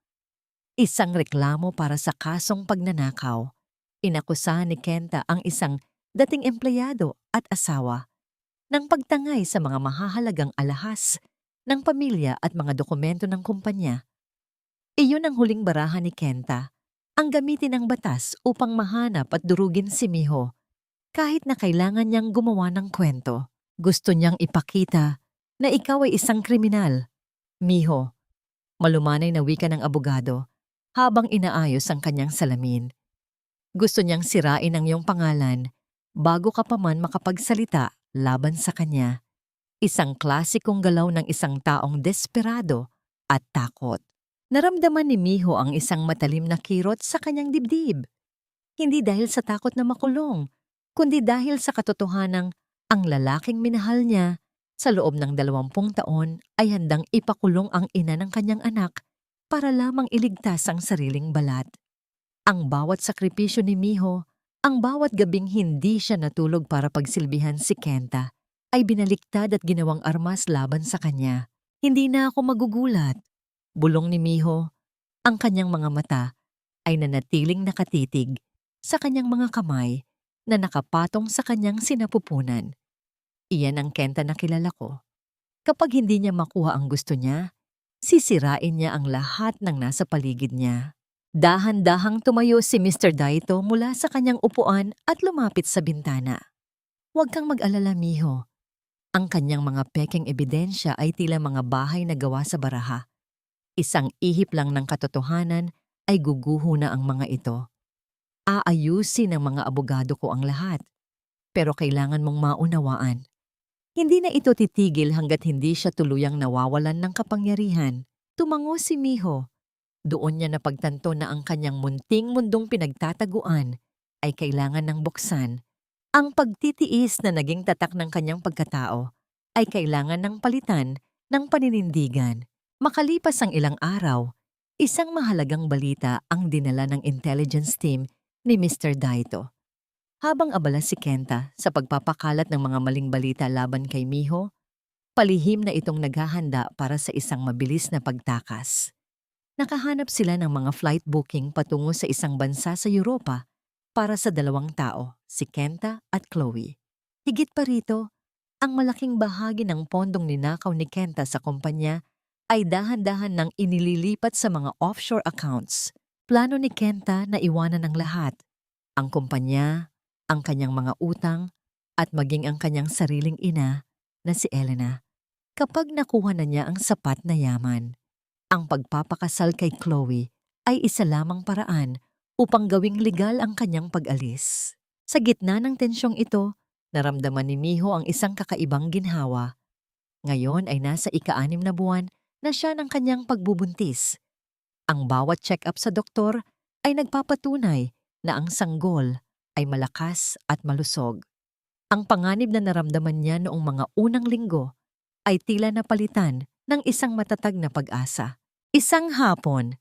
Isang reklamo para sa kasong pagnanakaw. Inakusahan ni Kenta ang isang dating empleyado at asawa ng pagtangay sa mga mahahalagang alahas ng pamilya at mga dokumento ng kumpanya. Iyon ang huling barahan ni Kenta, ang gamitin ng batas upang mahanap at durugin si Miho. Kahit na kailangan niyang gumawa ng kwento, gusto niyang ipakita na ikaw ay isang kriminal. Miho, malumanay na wika ng abogado habang inaayos ang kanyang salamin. Gusto niyang sirain ang iyong pangalan bago ka pa man makapagsalita laban sa kanya. Isang klasikong galaw ng isang taong desperado at takot. Naramdaman ni Miho ang isang matalim na kirot sa kanyang dibdib. Hindi dahil sa takot na makulong, kundi dahil sa katotohanang ang lalaking minahal niya sa loob ng 20 taon ay handang ipakulong ang ina ng kanyang anak para lamang iligtas ang sariling balat. Ang bawat sakripisyo ni Miho, ang bawat gabing hindi siya natulog para pagsilbihan si Kenta, ay binaliktad at ginawang armas laban sa kanya. Hindi na ako magugulat. Bulong ni Miho, Ang kanyang mga mata ay nanatiling nakatitig sa kanyang mga kamay na nakapatong sa kanyang sinapupunan. Iyan ang Kenta na kilala ko. Kapag hindi niya makuha ang gusto niya, sisirain niya ang lahat ng nasa paligid niya. Dahan-dahang tumayo si Mr. Daito mula sa kanyang upuan at lumapit sa bintana. Huwag kang mag-alala, Miho. Ang kanyang mga pekeng ebidensya ay tila mga bahay na gawa sa baraha. Isang ihip lang ng katotohanan ay guguho na ang mga ito. Aayusin ng mga abogado ko ang lahat. Pero kailangan mong maunawaan. Hindi na ito titigil hanggat hindi siya tuluyang nawawalan ng kapangyarihan. Tumango si Miho. Doon niya napagtanto na ang kanyang munting mundong pinagtataguan ay kailangan ng buksan. Ang pagtitiis na naging tatak ng kanyang pagkatao ay kailangan ng palitan ng paninindigan. Makalipas ang ilang araw, isang mahalagang balita ang dinala ng intelligence team ni Mr. Daito. Habang abala si Kenta sa pagpapakalat ng mga maling balita laban kay Miho, palihim na itong naghahanda para sa isang mabilis na pagtakas. Nakahanap sila ng mga flight booking patungo sa isang bansa sa Europa para sa 2 tao, si Kenta at Chloe. Higit pa rito, ang malaking bahagi ng pondong ninakaw ni Kenta sa kumpanya ay dahan-dahan nang inililipat sa mga offshore accounts. Plano ni Kenta na iwanan ng lahat, ang kumpanya, ang kanyang mga utang, at maging ang kanyang sariling ina na si Elena. Kapag nakuha na niya ang sapat na yaman, ang pagpapakasal kay Chloe ay isa lamang paraan upang gawing legal ang kanyang pag-alis. Sa gitna ng tensyong ito, naramdaman ni Miho ang isang kakaibang ginhawa. Ngayon ay nasa ika-6 na buwan na siya ng kanyang pagbubuntis. Ang bawat check-up sa doktor ay nagpapatunay na ang sanggol ay malakas at malusog. Ang panganib na naramdaman niya noong mga unang linggo ay tila napalitan ng isang matatag na pag-asa. Isang hapon,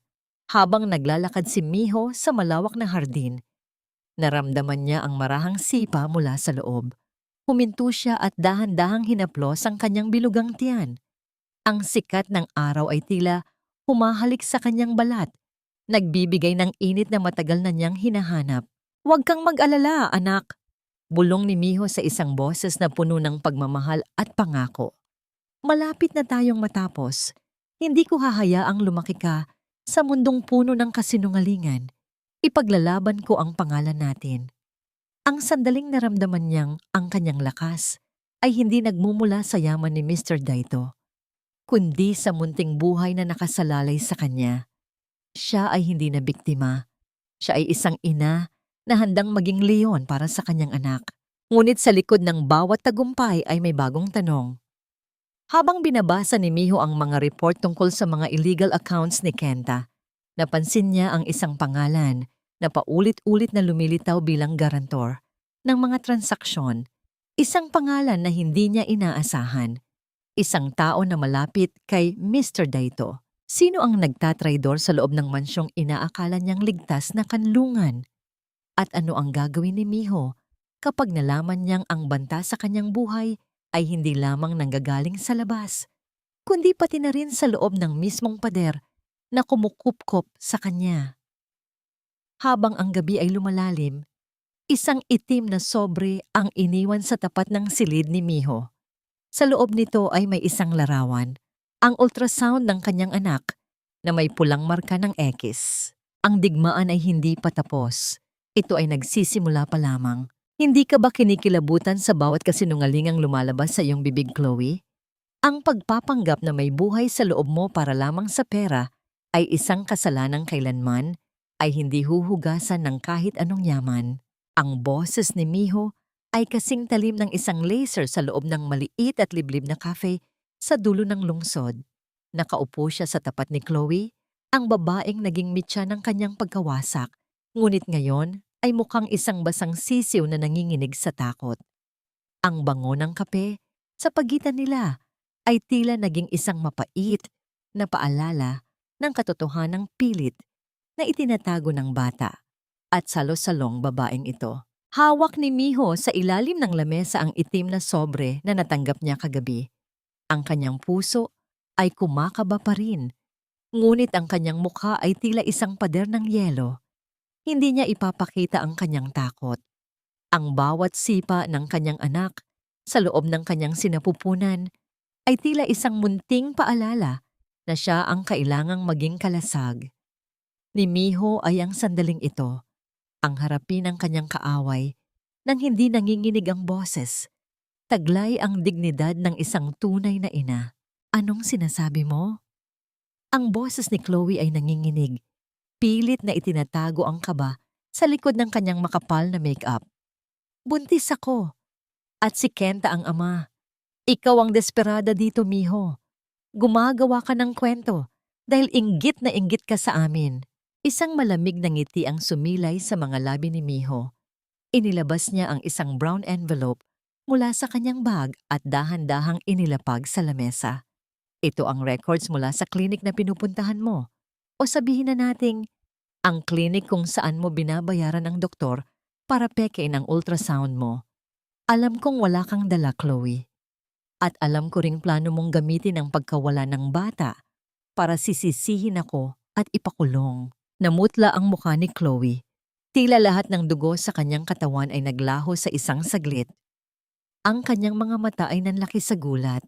habang naglalakad si Miho sa malawak na hardin, naramdaman niya ang marahang sipa mula sa loob. Huminto siya at dahan-dahang hinaplos ang kanyang bilugang tiyan. Ang sikat ng araw ay tila humahalik sa kanyang balat, nagbibigay ng init na matagal na niyang hinahanap. "Huwag kang mag-alala, anak," bulong ni Miho sa isang boses na puno ng pagmamahal at pangako. "Malapit na tayong matapos. Hindi ko hahayaang lumaki ka sa mundong puno ng kasinungalingan. Ipaglalaban ko ang pangalan natin." Ang sandaling naramdaman niyang ang kanyang lakas ay hindi nagmumula sa yaman ni Mr. Daito, kundi sa munting buhay na nakasalalay sa kanya. Siya ay hindi na biktima. Siya ay isang ina na handang maging leon para sa kanyang anak. Ngunit sa likod ng bawat tagumpay ay may bagong tanong. Habang binabasa ni Miho ang mga report tungkol sa mga illegal accounts ni Kenta, napansin niya ang isang pangalan na paulit-ulit na lumilitaw bilang garantor ng mga transaksyon. Isang pangalan na hindi niya inaasahan. Isang tao na malapit kay Mr. Daito. Sino ang nagtatraidor sa loob ng mansyong inaakala niyang ligtas na kanlungan? At ano ang gagawin ni Miho kapag nalaman niyang ang banta sa kanyang buhay ay hindi lamang nanggagaling sa labas, kundi pati na rin sa loob ng mismong pader na kumukupkop sa kanya? Habang ang gabi ay lumalalim, isang itim na sobre ang iniwan sa tapat ng silid ni Miho. Sa loob nito ay may isang larawan, ang ultrasound ng kanyang anak na may pulang marka ng X. Ang digmaan ay hindi pa tapos. Ito ay nagsisimula pa lamang. Hindi ka ba kinikilabutan sa bawat kasinungalingang lumalabas sa iyong bibig, Chloe? Ang pagpapanggap na may buhay sa loob mo para lamang sa pera ay isang kasalanang kailanman ay hindi huhugasan ng kahit anong yaman. Ang boses ni Miho ay kasing talim ng isang laser sa loob ng maliit at liblib na cafe sa dulo ng lungsod. Nakaupo siya sa tapat ni Chloe, ang babaeng naging mitya ng kanyang pagkawasak, ngunit ngayon ay mukhang isang basang sisiw na nanginginig sa takot. Ang bango ng kape sa pagitan nila ay tila naging isang mapait na paalala ng katotohanang pilit na itinatago ng bata at salo-salong babaeng ito. Hawak ni Miho sa ilalim ng lamesa ang itim na sobre na natanggap niya kagabi. Ang kanyang puso ay kumakaba pa rin, Ngunit ang kanyang mukha ay tila isang pader ng yelo. Hindi niya ipapakita ang kanyang takot. Ang bawat sipa ng kanyang anak sa loob ng kanyang sinapupunan ay tila isang munting paalala na siya ang kailangang maging kalasag. Ni Miho ay ang sandaling ito, ang harapin ang kanyang kaaway nang hindi nanginginig ang boses. Taglay ang dignidad ng isang tunay na ina. Anong sinasabi mo? Ang boses ni Chloe ay nanginginig. Pilit na itinatago ang kaba sa likod ng kanyang makapal na make-up. Buntis ako. At si Kenta ang ama. Ikaw ang desperada dito, Miho. Gumagawa ka ng kwento dahil inggit na inggit ka sa amin. Isang malamig na ngiti ang sumilay sa mga labi ni Miho. Inilabas niya ang isang brown envelope mula sa kanyang bag at dahan-dahang inilapag sa lamesa. Ito ang records mula sa klinik na pinupuntahan mo. O sabihin na nating, ang klinik kung saan mo binabayaran ng doktor para pekein ang ultrasound mo. Alam kong wala kang dala, Chloe. At alam ko ring plano mong gamitin ang pagkawala ng bata para sisisihin ako at ipakulong. Namutla ang mukha ni Chloe. Tila lahat ng dugo sa kanyang katawan ay naglaho sa isang saglit. Ang kanyang mga mata ay nanlaki sa gulat.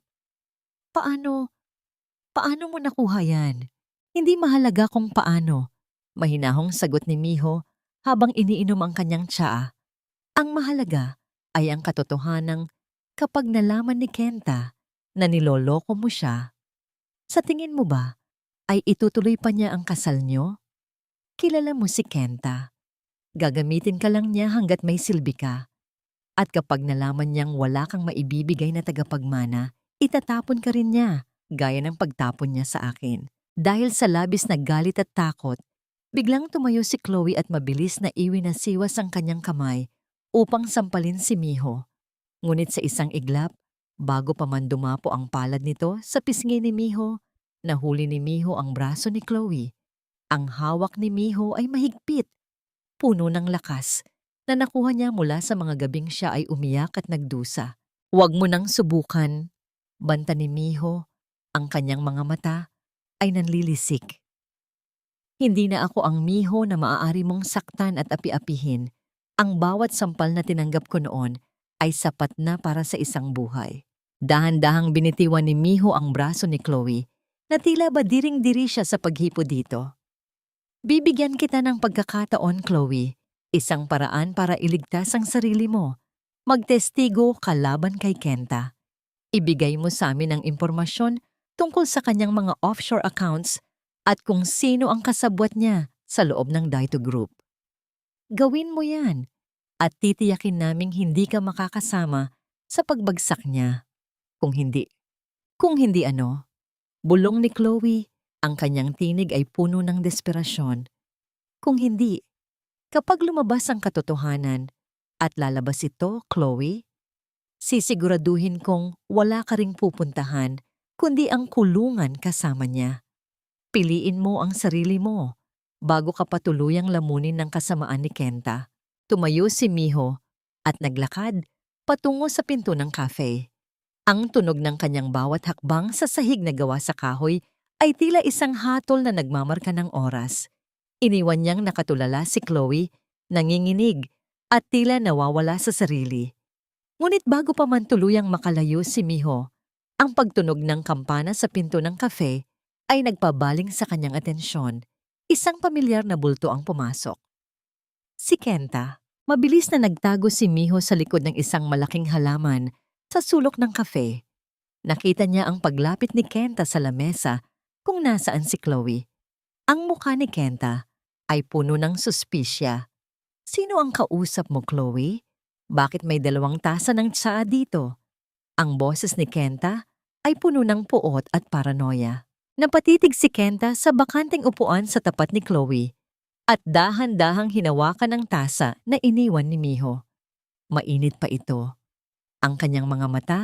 Paano mo nakuha yan? Hindi mahalaga kung paano. Mahinahong sagot ni Miho habang iniinom ang kanyang tsaa. Ang mahalaga ay ang katotohanang kapag nalaman ni Kenta na niloloko mo siya, sa tingin mo ba ay itutuloy pa niya ang kasal niyo? Kilala mo si Kenta. Gagamitin ka lang niya hanggat may silbi ka. At kapag nalaman niyang wala kang maibibigay na tagapagmana, itatapon ka rin niya, gaya ng pagtapon niya sa akin. Dahil sa labis na galit at takot, biglang tumayo si Chloe at mabilis na iwinasiwas ang kanyang kamay upang sampalin si Miho. Ngunit sa isang iglap, bago pa man dumapo ang palad nito sa pisngi ni Miho, nahuli ni Miho ang braso ni Chloe. Ang hawak ni Miho ay mahigpit, puno ng lakas, na nakuha niya mula sa mga gabing siya ay umiyak at nagdusa. Huwag mo nang subukan, banta ni Miho. Ang kanyang mga mata ay nanlilisik. Hindi na ako ang Miho na maaari mong saktan at api-apihin. Ang bawat sampal na tinanggap ko noon ay sapat na para sa isang buhay. Dahan-dahang binitiwan ni Miho ang braso ni Chloe na tila ba diring-diri siya sa paghipo dito. Bibigyan kita ng pagkakataon, Chloe. Isang paraan para iligtas ang sarili mo. Magtestigo kalaban kay Kenta. Ibigay mo sa amin ang impormasyon tungkol sa kanyang mga offshore accounts at kung sino ang kasabwat niya sa loob ng Daito Group. Gawin mo yan at titiyakin naming hindi ka makakasama sa pagbagsak niya. Kung hindi ano? Bulong ni Chloe, ang kanyang tinig ay puno ng desperasyon. Kung hindi, kapag lumabas ang katotohanan at lalabas ito, Chloe, sisiguraduhin kong wala ka ring pupuntahan kundi ang kulungan kasama niya. Piliin mo ang sarili mo bago ka patuluyang lamunin ng kasamaan ni Kenta. Tumayo si Miho at naglakad patungo sa pinto ng cafe. Ang tunog ng kanyang bawat hakbang sa sahig na gawa sa kahoy ay tila isang hatol na nagmamarka ng oras. Iniwan niyang nakatulala si Chloe, nanginginig at tila nawawala sa sarili. Ngunit bago pa man tuluyang makalayo si Miho, ang pagtunog ng kampana sa pinto ng cafe ay nagpabaling sa kanyang atensyon. Isang pamilyar na bulto ang pumasok. Si Kenta. Mabilis na nagtago si Miho sa likod ng isang malaking halaman sa sulok ng cafe. Nakita niya ang paglapit ni Kenta sa lamesa kung nasaan si Chloe. Ang mukha ni Kenta ay puno ng suspisya. Sino ang kausap mo, Chloe? Bakit may 2 tasa ng tsaa dito? Ang boses ni Kenta ay puno ng puot at paranoia. Napatitig si Kenta sa bakanteng upuan sa tapat ni Chloe at dahan-dahang hinawakan ang tasa na iniwan ni Miho. Mainit pa ito. Ang kanyang mga mata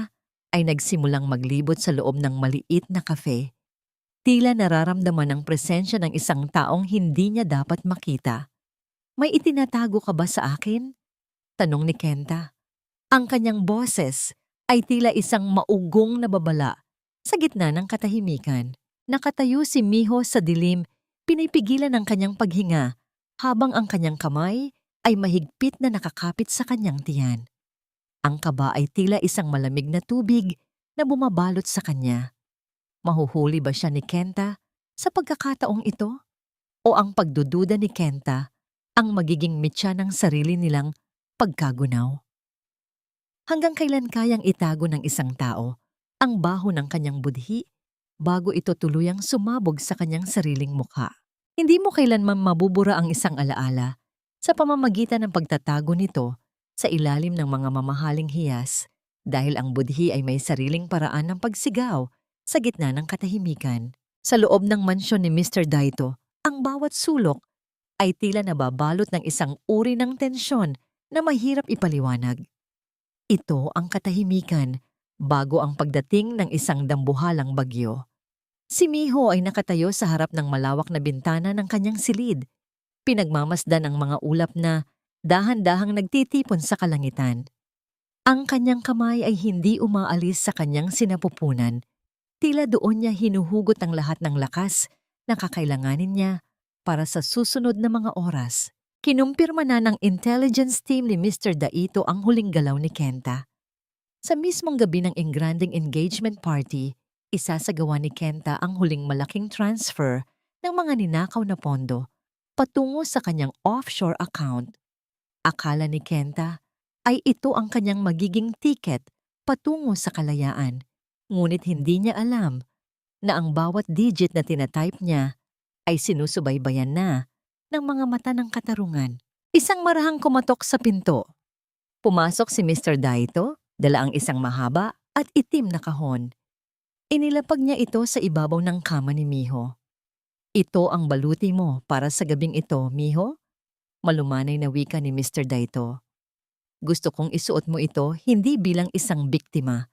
ay nagsimulang maglibot sa loob ng maliit na kafe. Tila nararamdaman ang presensya ng isang taong hindi niya dapat makita. May itinatago ka ba sa akin? Tanong ni Kenta. Ang kanyang boses ay tila isang maugong na babala sa gitna ng katahimikan. Nakatayo si Miho sa dilim, pinipigilan ang kanyang paghinga, habang ang kanyang kamay ay mahigpit na nakakapit sa kanyang tiyan. Ang kaba ay tila isang malamig na tubig na bumabalot sa kanya. Mahuhuli ba siya ni Kenta sa pagkakataong ito? O ang pagdududa ni Kenta ang magiging mitya ng sarili nilang pagkagunaw? Hanggang kailan kayang itago ng isang tao ang baho ng kanyang budhi bago ito tuluyang sumabog sa kanyang sariling mukha? Hindi mo kailanman mabubura ang isang alaala sa pamamagitan ng pagtatago nito sa ilalim ng mga mamahaling hiyas dahil ang budhi ay may sariling paraan ng pagsigaw sa gitna ng katahimikan. Sa loob ng mansyon ni Mr. Daito, ang bawat sulok ay tila nababalot ng isang uri ng tensyon na mahirap ipaliwanag. Ito ang katahimikan bago ang pagdating ng isang dambuhalang bagyo. Si Miho ay nakatayo sa harap ng malawak na bintana ng kanyang silid, pinagmamasdan ang mga ulap na dahan-dahang nagtitipon sa kalangitan. Ang kanyang kamay ay hindi umaalis sa kanyang sinapupunan, tila doon niya hinuhugot ang lahat ng lakas na kakailanganin niya para sa susunod na mga oras. Kinumpirma na ng intelligence team ni Mr. Daito ang huling galaw ni Kenta. Sa mismong gabi ng engranding engagement party, isasagawa ni Kenta ang huling malaking transfer ng mga ninakaw na pondo patungo sa kanyang offshore account. Akala ni Kenta ay ito ang kanyang magiging ticket patungo sa kalayaan, ngunit hindi niya alam na ang bawat digit na tinatype niya ay sinusubaybayan na ng mga mata ng katarungan. Isang marahang kumatok sa pinto. Pumasok si Mr. Daito, dala ang isang mahaba at itim na kahon. Inilapag niya ito sa ibabaw ng kama ni Miho. Ito ang baluti mo para sa gabing ito, Miho? Malumanay na wika ni Mr. Daito. Gusto kong isuot mo ito hindi bilang isang biktima,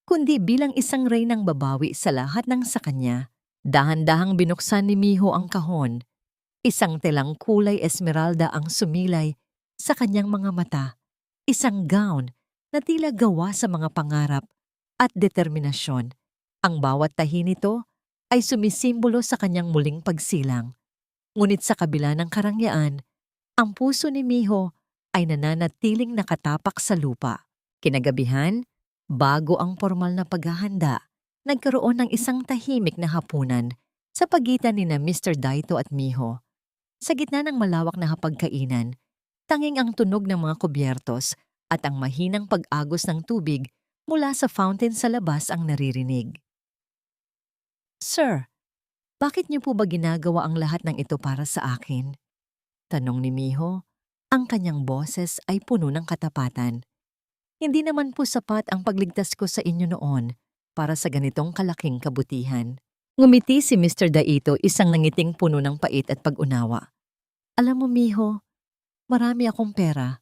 kundi bilang isang reynang babawi sa lahat ng sa kanya. Dahan-dahang binuksan ni Miho ang kahon. Isang telang kulay esmeralda ang sumilay sa kanyang mga mata. Isang gown na tila gawa sa mga pangarap at determinasyon. Ang bawat tahi nito ay sumisimbolo sa kanyang muling pagsilang. Ngunit sa kabila ng karangyaan, ang puso ni Miho ay nananatiling nakatapak sa lupa. Kinagabihan, bago ang formal na paghahanda, nagkaroon ng isang tahimik na hapunan sa pagitan ni na Mr. Daito at Miho. Sa gitna ng malawak na hapagkainan, tanging ang tunog ng mga kubyertos at ang mahinang pag-agos ng tubig mula sa fountain sa labas ang naririnig. Sir, bakit niyo po ba ginagawa ang lahat ng ito para sa akin? Tanong ni Miho. Ang kanyang boses ay puno ng katapatan. Hindi naman po sapat ang pagligtas ko sa inyo noon para sa ganitong kalaking kabutihan. Ngumiti si Mr. Daito, isang nangiting puno ng pait at pag-unawa. Alam mo, Miho, marami akong pera,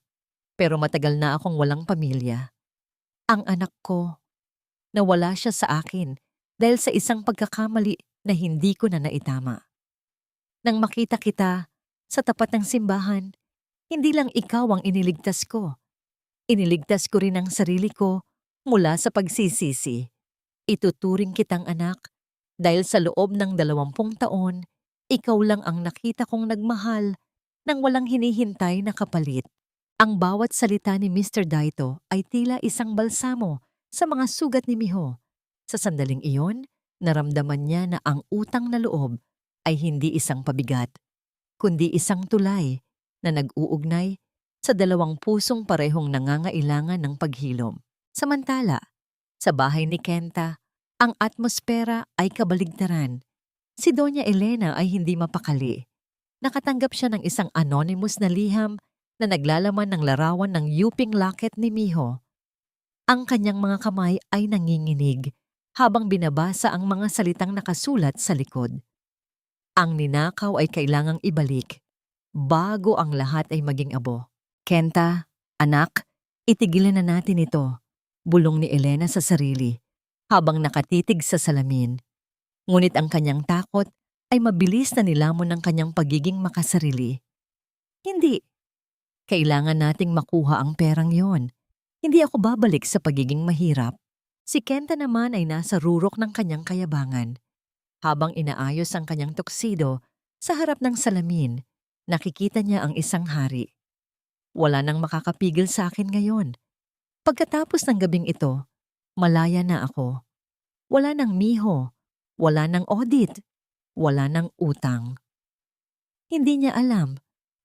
pero matagal na akong walang pamilya. Ang anak ko, nawala siya sa akin dahil sa isang pagkakamali na hindi ko na naitama. Nang makita kita sa tapat ng simbahan, hindi lang ikaw ang iniligtas ko. Iniligtas ko rin ang sarili ko mula sa pagsisisi. Ituturing kitang anak dahil sa loob ng 20 taon, ikaw lang ang nakita kong nagmahal nang walang hinihintay na kapalit. Ang bawat salita ni Mr. Daito ay tila isang balsamo sa mga sugat ni Miho. Sa sandaling iyon, naramdaman niya na ang utang na loob ay hindi isang pabigat, kundi isang tulay na nag-uugnay sa dalawang pusong parehong nangangailangan ng paghilom. Samantala, sa bahay ni Kenta, ang atmosfera ay kabaligtaran. Si Doña Elena ay hindi mapakali. Nakatanggap siya ng isang anonymous na liham na naglalaman ng larawan ng yuping locket ni Miho. Ang kanyang mga kamay ay nanginginig habang binabasa ang mga salitang nakasulat sa likod. Ang ninakaw ay kailangang ibalik bago ang lahat ay maging abo. Kenta, anak, itigilan na natin ito, bulong ni Elena sa sarili habang nakatitig sa salamin. Ngunit ang kanyang takot ay mabilis na nilamon ng kanyang pagiging makasarili. Hindi. Kailangan nating makuha ang perang yon. Hindi ako babalik sa pagiging mahirap. Si Kenta naman ay nasa rurok ng kanyang kayabangan. Habang inaayos ang kanyang tuksido, sa harap ng salamin, nakikita niya ang isang hari. Wala nang makakapigil sa akin ngayon. Pagkatapos ng gabing ito, malaya na ako. Wala nang miho, wala nang audit, wala nang utang. Hindi niya alam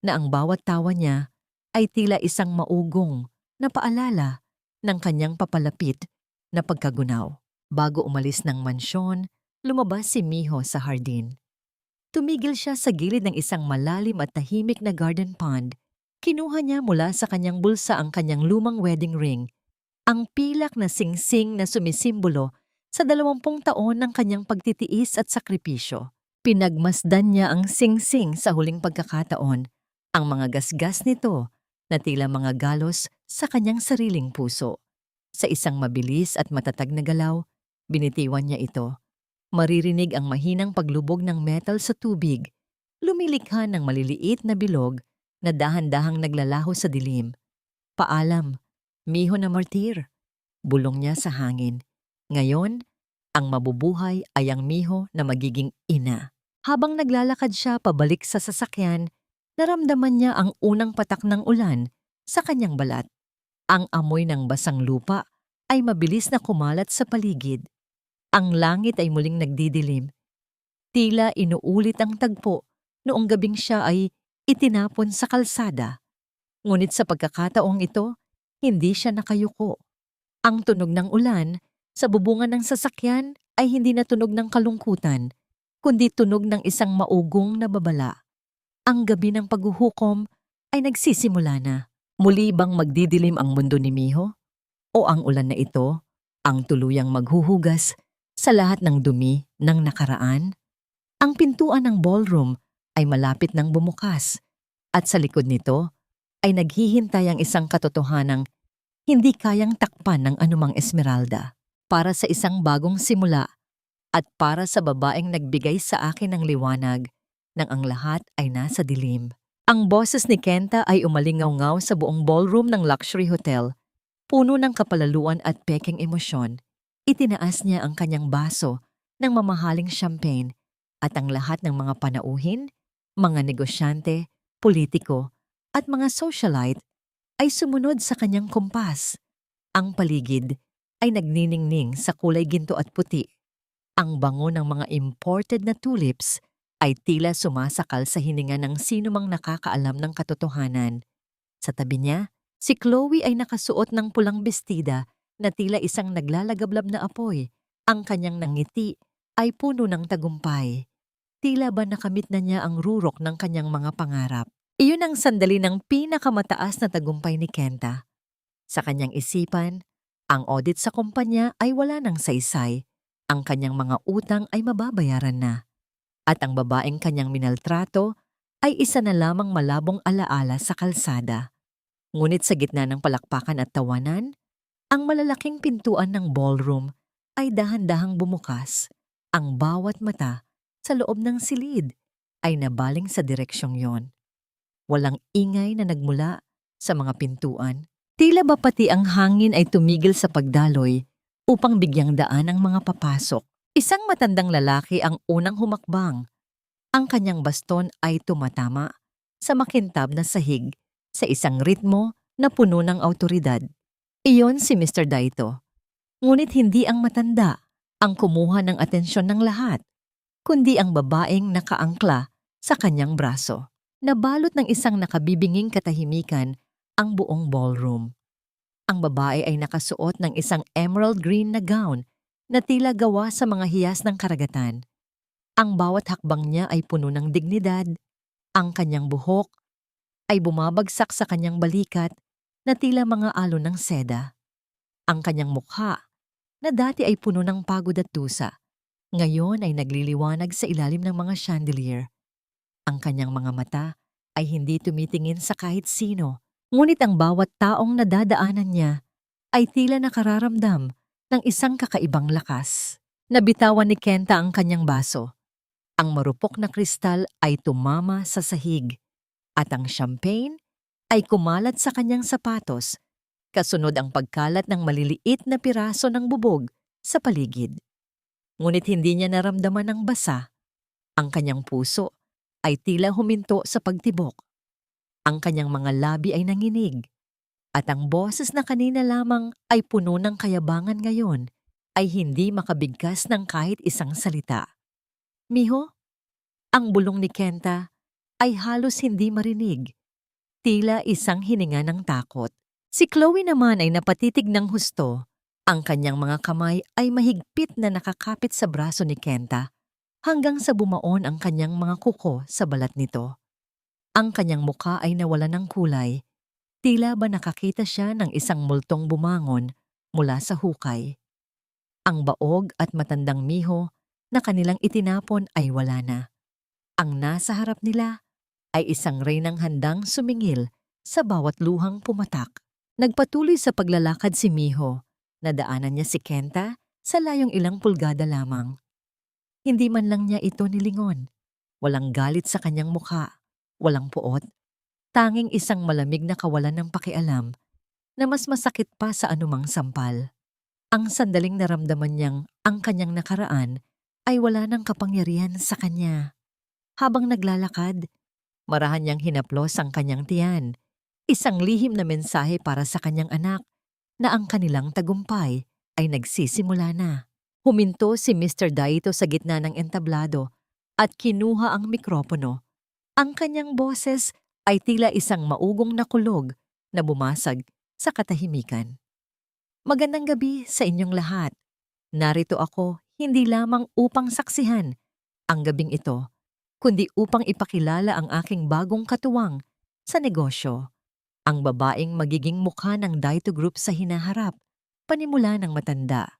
na ang bawat tawa niya ay tila isang maugong na paalala ng kanyang papalapit na pagkagunaw. Bago umalis ng mansyon, lumabas si Miho sa hardin. Tumigil siya sa gilid ng isang malalim at tahimik na garden pond. Kinuha niya mula sa kanyang bulsa ang kanyang lumang wedding ring, ang pilak na singsing na sumisimbolo sa 20 taon ng kanyang pagtitiis at sakripisyo. Pinagmasdan niya ang singsing sa huling pagkakataon, ang mga gasgas nito na tila mga galos sa kanyang sariling puso. Sa isang mabilis at matatag na galaw, binitiwan niya ito. Maririnig ang mahinang paglubog ng metal sa tubig, lumilikha ng maliliit na bilog na dahan-dahang naglalaho sa dilim. Paalam, Miho na martir. Bulong niya sa hangin. Ngayon, ang mabubuhay ay ang Miho na magiging ina. Habang naglalakad siya pabalik sa sasakyan, naramdaman niya ang unang patak ng ulan sa kanyang balat. Ang amoy ng basang lupa ay mabilis na kumalat sa paligid. Ang langit ay muling nagdidilim. Tila inuulit ang tagpo noong gabing siya ay itinapon sa kalsada. Ngunit sa pagkakataong ito, hindi siya nakayuko. Ang tunog ng ulan sa bubungan ng sasakyan ay hindi na tunog ng kalungkutan, kundi tunog ng isang maugong na babala. Ang gabi ng paghuhukom ay nagsisimula na. Muli bang magdidilim ang mundo ni Miho? O ang ulan na ito ang tuluyang maghuhugas sa lahat ng dumi ng nakaraan? Ang pintuan ng ballroom ay malapit nang bumukas at sa likod nito ay naghihintay ang isang katotohanang hindi kayang takpan ng anumang Esmeralda. Para sa isang bagong simula at para sa babaeng nagbigay sa akin ng liwanag nang ang lahat ay nasa dilim. Ang boses ni Kenta ay umalingaw-ngaw sa buong ballroom ng luxury hotel, puno ng kapalaluan at peking emosyon. Itinaas niya ang kanyang baso ng mamahaling champagne at ang lahat ng mga panauhin, mga negosyante, politiko at mga socialite ay sumunod sa kanyang kumpas. Ang paligid ay nagniningning sa kulay ginto at puti. Ang bango ng mga imported na tulips ay tila sumasakal sa hininga ng sinumang nakakaalam ng katotohanan. Sa tabi niya, si Chloe ay nakasuot ng pulang bestida na tila isang naglalagablab na apoy. Ang kanyang nangiti ay puno ng tagumpay. Tila ba nakamit na niya ang rurok ng kanyang mga pangarap. Iyon ang sandali ng pinakamataas na tagumpay ni Kenta. Sa kanyang isipan, ang audit sa kumpanya ay wala ng saysay. Ang kanyang mga utang ay mababayaran na. At ang babaeng kanyang minaltrato ay isa na lamang malabong alaala sa kalsada. Ngunit sa gitna ng palakpakan at tawanan, ang malalaking pintuan ng ballroom ay dahan-dahang bumukas. Ang bawat mata sa loob ng silid ay nabaling sa direksyong yon. Walang ingay na nagmula sa mga pintuan. Tila ba pati ang hangin ay tumigil sa pagdaloy upang bigyang daan ang mga papasok. Isang matandang lalaki ang unang humakbang. Ang kanyang baston ay tumatama sa makintab na sahig sa isang ritmo na puno ng awtoridad. Iyon si Mr. Daito. Ngunit hindi ang matanda ang kumuha ng atensyon ng lahat, kundi ang babaeng nakaangkla sa kanyang braso. Nabalot ng isang nakabibinging katahimikan ang buong ballroom. Ang babae ay nakasuot ng isang emerald green na gown na tila gawa sa mga hiyas ng karagatan. Ang bawat hakbang niya ay puno ng dignidad. Ang kanyang buhok ay bumabagsak sa kanyang balikat na tila mga alon ng seda. Ang kanyang mukha, na dati ay puno ng pagod at dusa, ngayon ay nagliliwanag sa ilalim ng mga chandelier. Ang kanyang mga mata ay hindi tumitingin sa kahit sino, ngunit ang bawat taong nadadaanan niya ay tila nakararamdam ng isang kakaibang lakas. Nabitawan ni Kenta ang kanyang baso. Ang marupok na kristal ay tumama sa sahig at ang champagne ay kumalat sa kanyang sapatos, kasunod ang pagkalat ng maliliit na piraso ng bubog sa paligid. ngunit hindi niya naramdaman ang basa. Ang kanyang puso ay tila huminto sa pagtibok. Ang kanyang mga labi ay nanginig. At ang boses na kanina lamang ay puno ng kayabangan ngayon ay hindi makabigkas ng kahit isang salita. Miho, ang bulong ni Kenta ay halos hindi marinig. Tila isang hininga ng takot. Si Chloe naman ay napatitig ng husto. Ang kanyang mga kamay ay mahigpit na nakakapit sa braso ni Kenta hanggang sa bumaon ang kanyang mga kuko sa balat nito. Ang kanyang muka ay nawala ng kulay. Tila ba nakakita siya ng isang multong bumangon mula sa hukay. Ang baog at matandang miho na kanilang itinapon ay wala na. Ang nasa harap nila ay isang reynang handang sumingil sa bawat luhang pumatak. Nagpatuloy sa paglalakad si Miho. Nadaanan niya si Kenta sa layong ilang pulgada lamang. Hindi man lang niya ito nilingon. Walang galit sa kanyang mukha. Walang puot. Tanging isang malamig na kawalan ng pakialam na mas masakit pa sa anumang sampal. Ang sandaling naramdaman niyang ang kanyang nakaraan ay wala ng kapangyarihan sa kanya. Habang naglalakad, marahan niyang hinaplos ang kanyang tiyan. Isang lihim na mensahe para sa kanyang anak na ang kanilang tagumpay ay nagsisimula na. Huminto si Mr. Daito sa gitna ng entablado at kinuha ang mikropono. Ang kanyang boses ay tila isang maugong na kulog na bumasag sa katahimikan. Magandang gabi sa inyong lahat. Narito ako hindi lamang upang saksihan ang gabing ito, kundi upang ipakilala ang aking bagong katuwang sa negosyo. Ang babaeng magiging mukha ng Daito Group sa hinaharap, panimula ng matanda.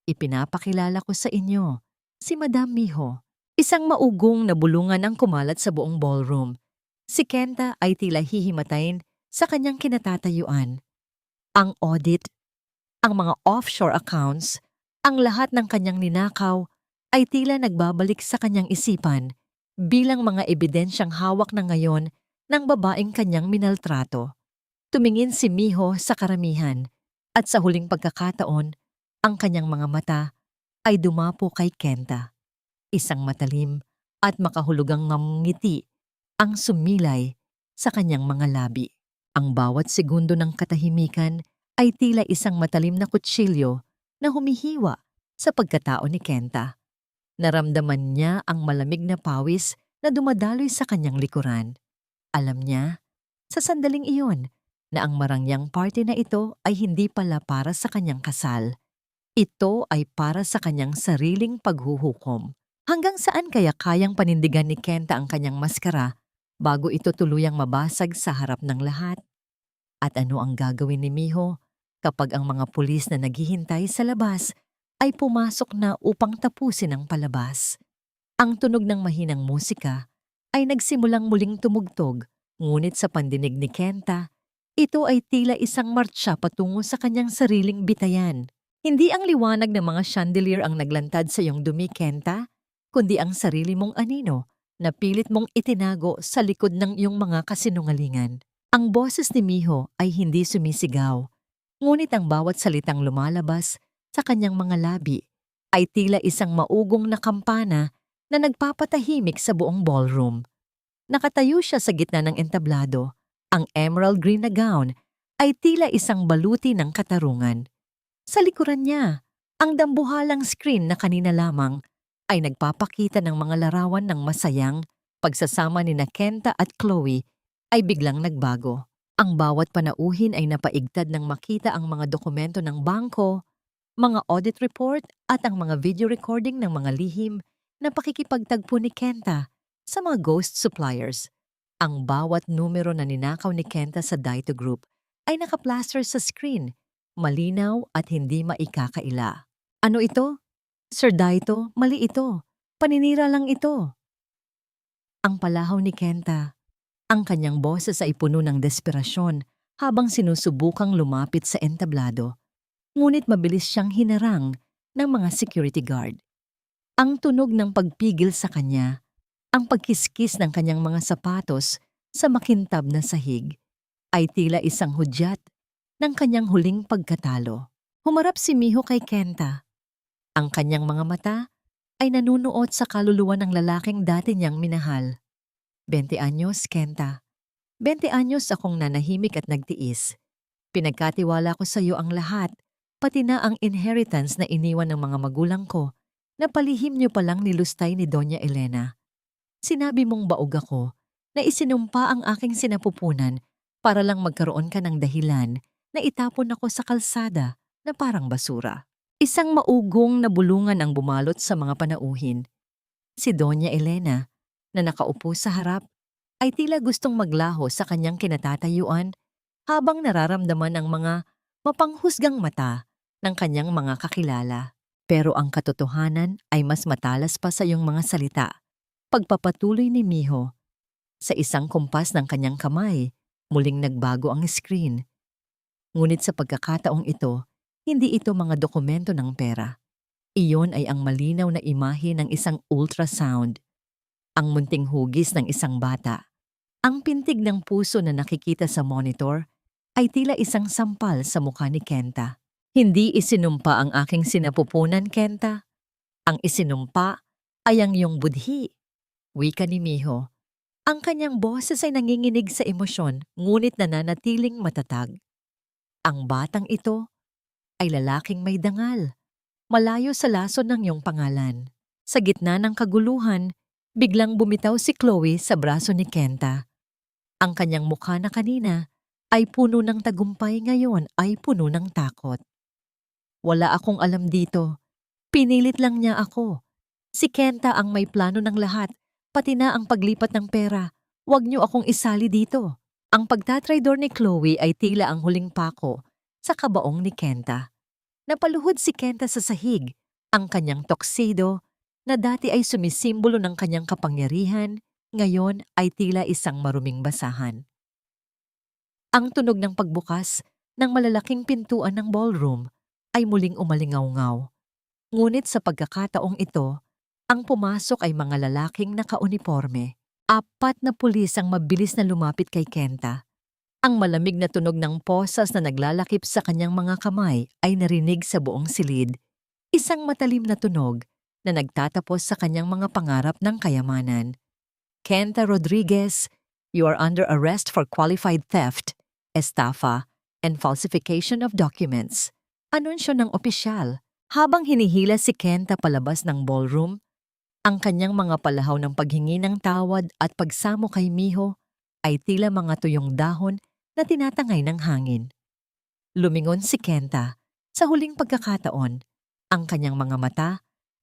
Ipinapakilala ko sa inyo, si Madam Miho. Isang maugong na bulungan ang kumalat sa buong ballroom. Si Kenta ay tila hihimatayin sa kanyang kinatatayuan. Ang audit, ang mga offshore accounts, ang lahat ng kanyang ninakaw ay tila nagbabalik sa kanyang isipan bilang mga ebidensyang hawak na ngayon ng babaeng kanyang minaltrato. Tumingin si Miho sa karamihan at sa huling pagkakataon, ang kanyang mga mata ay dumapo kay Kenta. Isang matalim at makahulugang ngiti ang sumilay sa kanyang mga labi. Ang bawat segundo ng katahimikan ay tila isang matalim na kutsilyo na humihiwa sa pagkatao ni Kenta. Naramdaman niya ang malamig na pawis na dumadaloy sa kanyang likuran. Alam niya, sa sandaling iyon, na ang marangyang party na ito ay hindi pala para sa kanyang kasal. Ito ay para sa kanyang sariling paghuhukom. Hanggang saan kaya kayang panindigan ni Kenta ang kanyang maskara bago ito tuluyang mabasag sa harap ng lahat? At ano ang gagawin ni Miho kapag ang mga pulis na naghihintay sa labas ay pumasok na upang tapusin ang palabas? Ang tunog ng mahinang musika ay nagsimulang muling tumugtog, ngunit sa pandinig ni Kenta, ito ay tila isang martsa patungo sa kanyang sariling bitayan. Hindi ang liwanag ng mga chandelier ang naglantad sa iyong dumi, Kenta, kundi ang sarili mong anino na pilit mong itinago sa likod ng iyong mga kasinungalingan. Ang boses ni Miho ay hindi sumisigaw, ngunit ang bawat salitang lumalabas sa kanyang mga labi ay tila isang maugong na kampana na nagpapatahimik sa buong ballroom. Nakatayo siya sa gitna ng entablado. Ang emerald green na gown ay tila isang baluti ng katarungan. Sa likuran niya, ang dambuhalang screen na kanina lamang ay nagpapakita ng mga larawan ng masayang pagsasama ni Kenta at Chloe ay biglang nagbago. Ang bawat panauhin ay napaigtad ng makita ang mga dokumento ng bangko, mga audit report at ang mga video recording ng mga lihim na pakikipagtagpo ni Kenta sa mga ghost suppliers. Ang bawat numero na ninakaw ni Kenta sa Daito Group ay nakaplaster sa screen, malinaw at hindi maikakaila. Ano ito? Sir Daito, mali ito. Paninira lang ito. Ang palahaw ni Kenta. Ang kanyang boses ay puno ng desperasyon habang sinusubukang lumapit sa entablado. Ngunit mabilis siyang hinarang ng mga security guard. Ang tunog ng pagpigil sa kanya, ang pagkiskis ng kanyang mga sapatos sa makintab na sahig, ay tila isang hudyat ng kanyang huling pagkatalo. Humarap si Miho kay Kenta. Ang kanyang mga mata ay nanunuot sa kaluluwa ng lalaking dati niyang minahal. 20 anyos, Kenta. 20 anyos akong nanahimik at nagtiis. Pinagkatiwala ko sa iyo ang lahat, pati na ang inheritance na iniwan ng mga magulang ko na palihim niyo palang nilustay ni Doña Elena. Sinabi mong baog ako na isinumpa ang aking sinapupunan para lang magkaroon ka ng dahilan na itapon ako sa kalsada na parang basura. Isang maugong na bulungan ang bumalot sa mga panauhin. Si Doña Elena, na nakaupo sa harap, ay tila gustong maglaho sa kanyang kinatatayuan habang nararamdaman ang mga mapanghusgang mata ng kanyang mga kakilala. Pero ang katotohanan ay mas matalas pa sa iyong mga salita. Pagpapatuloy ni Miho, sa isang kumpas ng kanyang kamay, muling nagbago ang screen. Ngunit sa pagkakataong ito, hindi ito mga dokumento ng pera. Iyon ay ang malinaw na imahe ng isang ultrasound. Ang munting hugis ng isang bata. Ang pintig ng puso na nakikita sa monitor ay tila isang sampal sa mukha ni Kenta. Hindi isinumpa ang aking sinapupunan, Kenta. Ang isinumpa ay ang iyong budhi. Wika ni Miho. Ang kanyang boses ay nanginginig sa emosyon ngunit nananatiling matatag. Ang batang ito ay lalaking may dangal, malayo sa laso ng iyong pangalan. Sa gitna ng kaguluhan, biglang bumitaw si Chloe sa braso ni Kenta. Ang kanyang mukha na kanina ay puno ng tagumpay, ngayon ay puno ng takot. Wala akong alam dito. Pinilit lang niya ako. Si Kenta ang may plano ng lahat, pati na ang paglipat ng pera. Huwag niyo akong isali dito. Ang pagtatraydor ni Chloe ay tila ang huling pako sa kabaong ni Kenta. Napaluhod si Kenta sa sahig, ang kanyang tuxedo na dati ay sumisimbolo ng kanyang kapangyarihan, ngayon ay tila isang maruming basahan. Ang tunog ng pagbukas ng malalaking pintuan ng ballroom ay muling umalingaw-ngaw. Ngunit sa pagkakataong ito, ang pumasok ay mga lalaking nakauniporme. 4 na pulis ang mabilis na lumapit kay Kenta. Ang malamig na tunog ng posas na naglalakip sa kanyang mga kamay ay narinig sa buong silid. Isang matalim na tunog na nagtatapos sa kanyang mga pangarap ng kayamanan. Kenta Rodriguez, you are under arrest for qualified theft, estafa, and falsification of documents. Anunsyo ng opisyal. Habang hinihila si Kenta palabas ng ballroom, ang kanyang mga palahaw ng paghingi ng tawad at pagsamo kay Miho ay tila mga tuyong dahon na tinatangay ng hangin. Lumingon si Kenta. Sa huling pagkakataon, ang kanyang mga mata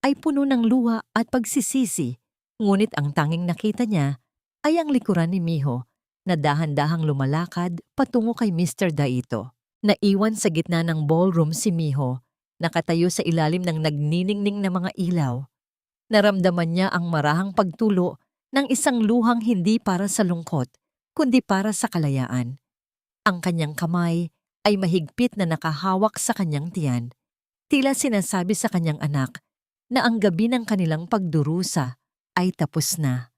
ay puno ng luha at pagsisisi, ngunit ang tanging nakita niya ay ang likuran ni Miho na dahan-dahang lumalakad patungo kay Mr. Daito. Naiwan sa gitna ng ballroom si Miho, nakatayo sa ilalim ng nagniningning na mga ilaw. Naramdaman niya ang marahang pagtulo ng isang luhang hindi para sa lungkot, kundi para sa kalayaan. Ang kanyang kamay ay mahigpit na nakahawak sa kanyang tiyan. Tila sinasabi sa kanyang anak na ang gabi ng kanilang pagdurusa ay tapos na.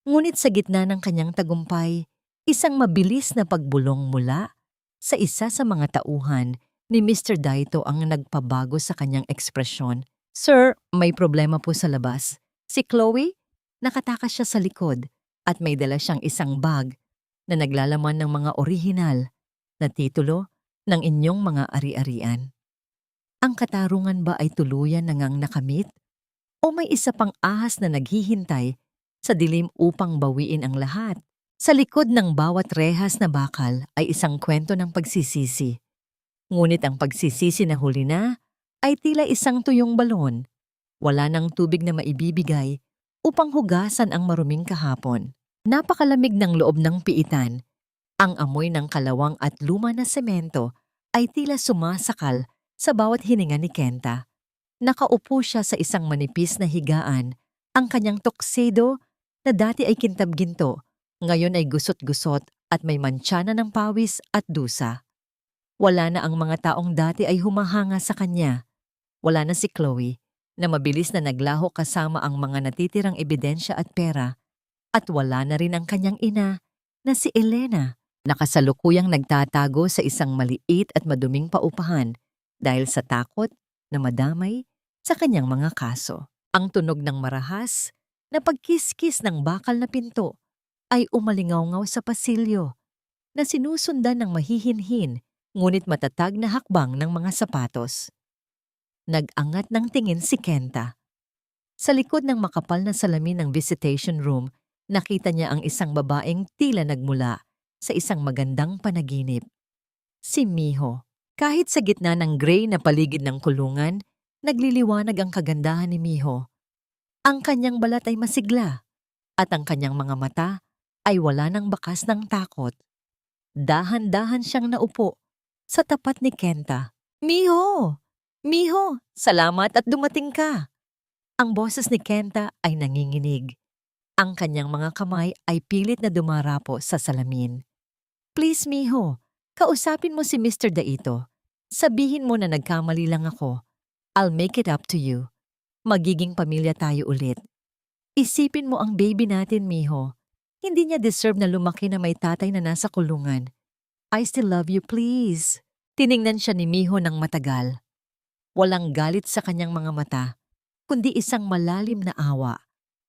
Ngunit sa gitna ng kanyang tagumpay, isang mabilis na pagbulong mula sa isa sa mga tauhan ni Mr. Daito ang nagpabago sa kanyang ekspresyon. Sir, may problema po sa labas. Si Chloe, nakatakas siya sa likod at may dala siyang isang bag na naglalaman ng mga orihinal na titulo ng inyong mga ari-arian. Ang katarungan ba ay tuluyan na ngang nakamit? O may isa pang ahas na naghihintay sa dilim upang bawiin ang lahat? Sa likod ng bawat rehas na bakal ay isang kwento ng pagsisisi. Ngunit ang pagsisisi na huli na ay tila isang tuyong balon. Wala nang tubig na maibibigay upang hugasan ang maruming kahapon. Napakalamig ng loob ng piitan. Ang amoy ng kalawang at luma na semento ay tila sumasakal sa bawat hininga ni Kenta. Nakaupo siya sa isang manipis na higaan. Ang kanyang tuxedo na dati ay kintab-ginto, ngayon ay gusot-gusot at may mantsana ng pawis at dusa. Wala na ang mga taong dati ay humahanga sa kanya. Wala na si Chloe, na mabilis na naglaho kasama ang mga natitirang ebidensya at pera. At wala na rin ang kanyang ina, na si Elena, na kasalukuyang nagtatago sa isang maliit at maduming paupahan dahil sa takot na madamay sa kanyang mga kaso. Ang tunog ng marahas na pagkiskis ng bakal na pinto ay umalingaw sa pasilyo na sinusundan ng mahihinhin ngunit matatag na hakbang ng mga sapatos. Nag-angat ng tingin si Kenta. Sa likod ng makapal na salamin ng visitation room, nakita niya ang isang babaeng tila nagmula sa isang magandang panaginip. Si Miho. Kahit sa gitna ng gray na paligid ng kulungan, nagliliwanag ang kagandahan ni Miho. Ang kanyang balat ay masigla at ang kanyang mga mata ay wala ng bakas ng takot. Dahan-dahan siyang naupo sa tapat ni Kenta. Miho! Miho! Salamat at dumating ka! Ang boses ni Kenta ay nanginginig. Ang kanyang mga kamay ay pilit na dumarapo sa salamin. Please, Miho, kausapin mo si Mr. Daito. Sabihin mo na nagkamali lang ako. I'll make it up to you. Magiging pamilya tayo ulit. Isipin mo ang baby natin, Miho. Hindi niya deserve na lumaki na may tatay na nasa kulungan. I still love you, please. Tiningnan siya ni Miho ng matagal. Walang galit sa kanyang mga mata, kundi isang malalim na awa.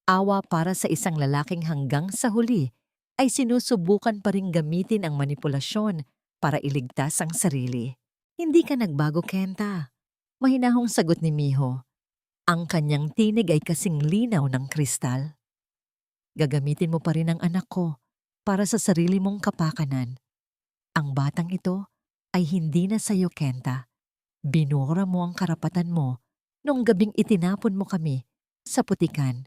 Awa para sa isang lalaking hanggang sa huli ay sinusubukan pa ring gamitin ang manipulasyon para iligtas ang sarili. Hindi ka nagbago, Kenta. Mahinahong sagot ni Miho. Ang kanyang tinig ay kasing linaw ng kristal. Gagamitin mo pa rin ang anak ko para sa sarili mong kapakanan. Ang batang ito ay hindi na sa'yo, Kenta. Binura mo ang karapatan mo nung gabing itinapon mo kami sa putikan.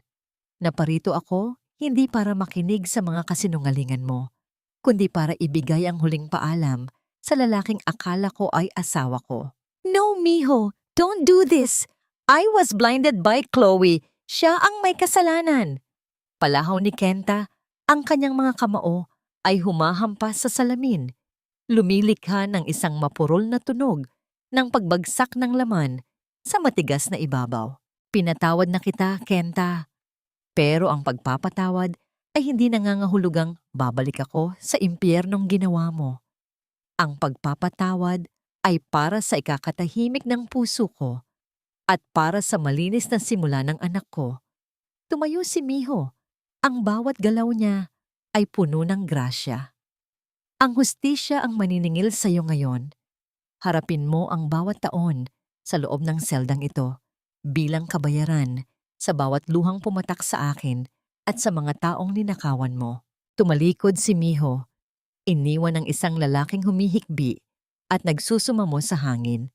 Naparito ako hindi para makinig sa mga kasinungalingan mo, kundi para ibigay ang huling paalam sa lalaking akala ko ay asawa ko. No, Miho! Don't do this! I was blinded by Chloe. Siya ang may kasalanan. Palahaw ni Kenta, ang kanyang mga kamao ay humahampas sa salamin. Lumilikha ng isang mapurol na tunog ng pagbagsak ng laman sa matigas na ibabaw. Pinatawad na kita, Kenta. Pero ang pagpapatawad ay hindi nangangahulugang babalik ako sa impyernong ginawa mo. Ang pagpapatawad ay para sa ikakatahimik ng puso ko at para sa malinis na simula ng anak ko. Tumayo si Miho. Ang bawat galaw niya ay puno ng grasya. Ang hustisya ang maniningil sa iyo ngayon. Harapin mo ang bawat taon sa loob ng seldang ito bilang kabayaran sa bawat luhang pumatak sa akin at sa mga taong ninakawan mo. Tumalikod si Miho. Iniwan ng isang lalaking humihikbi at nagsusumamo sa hangin.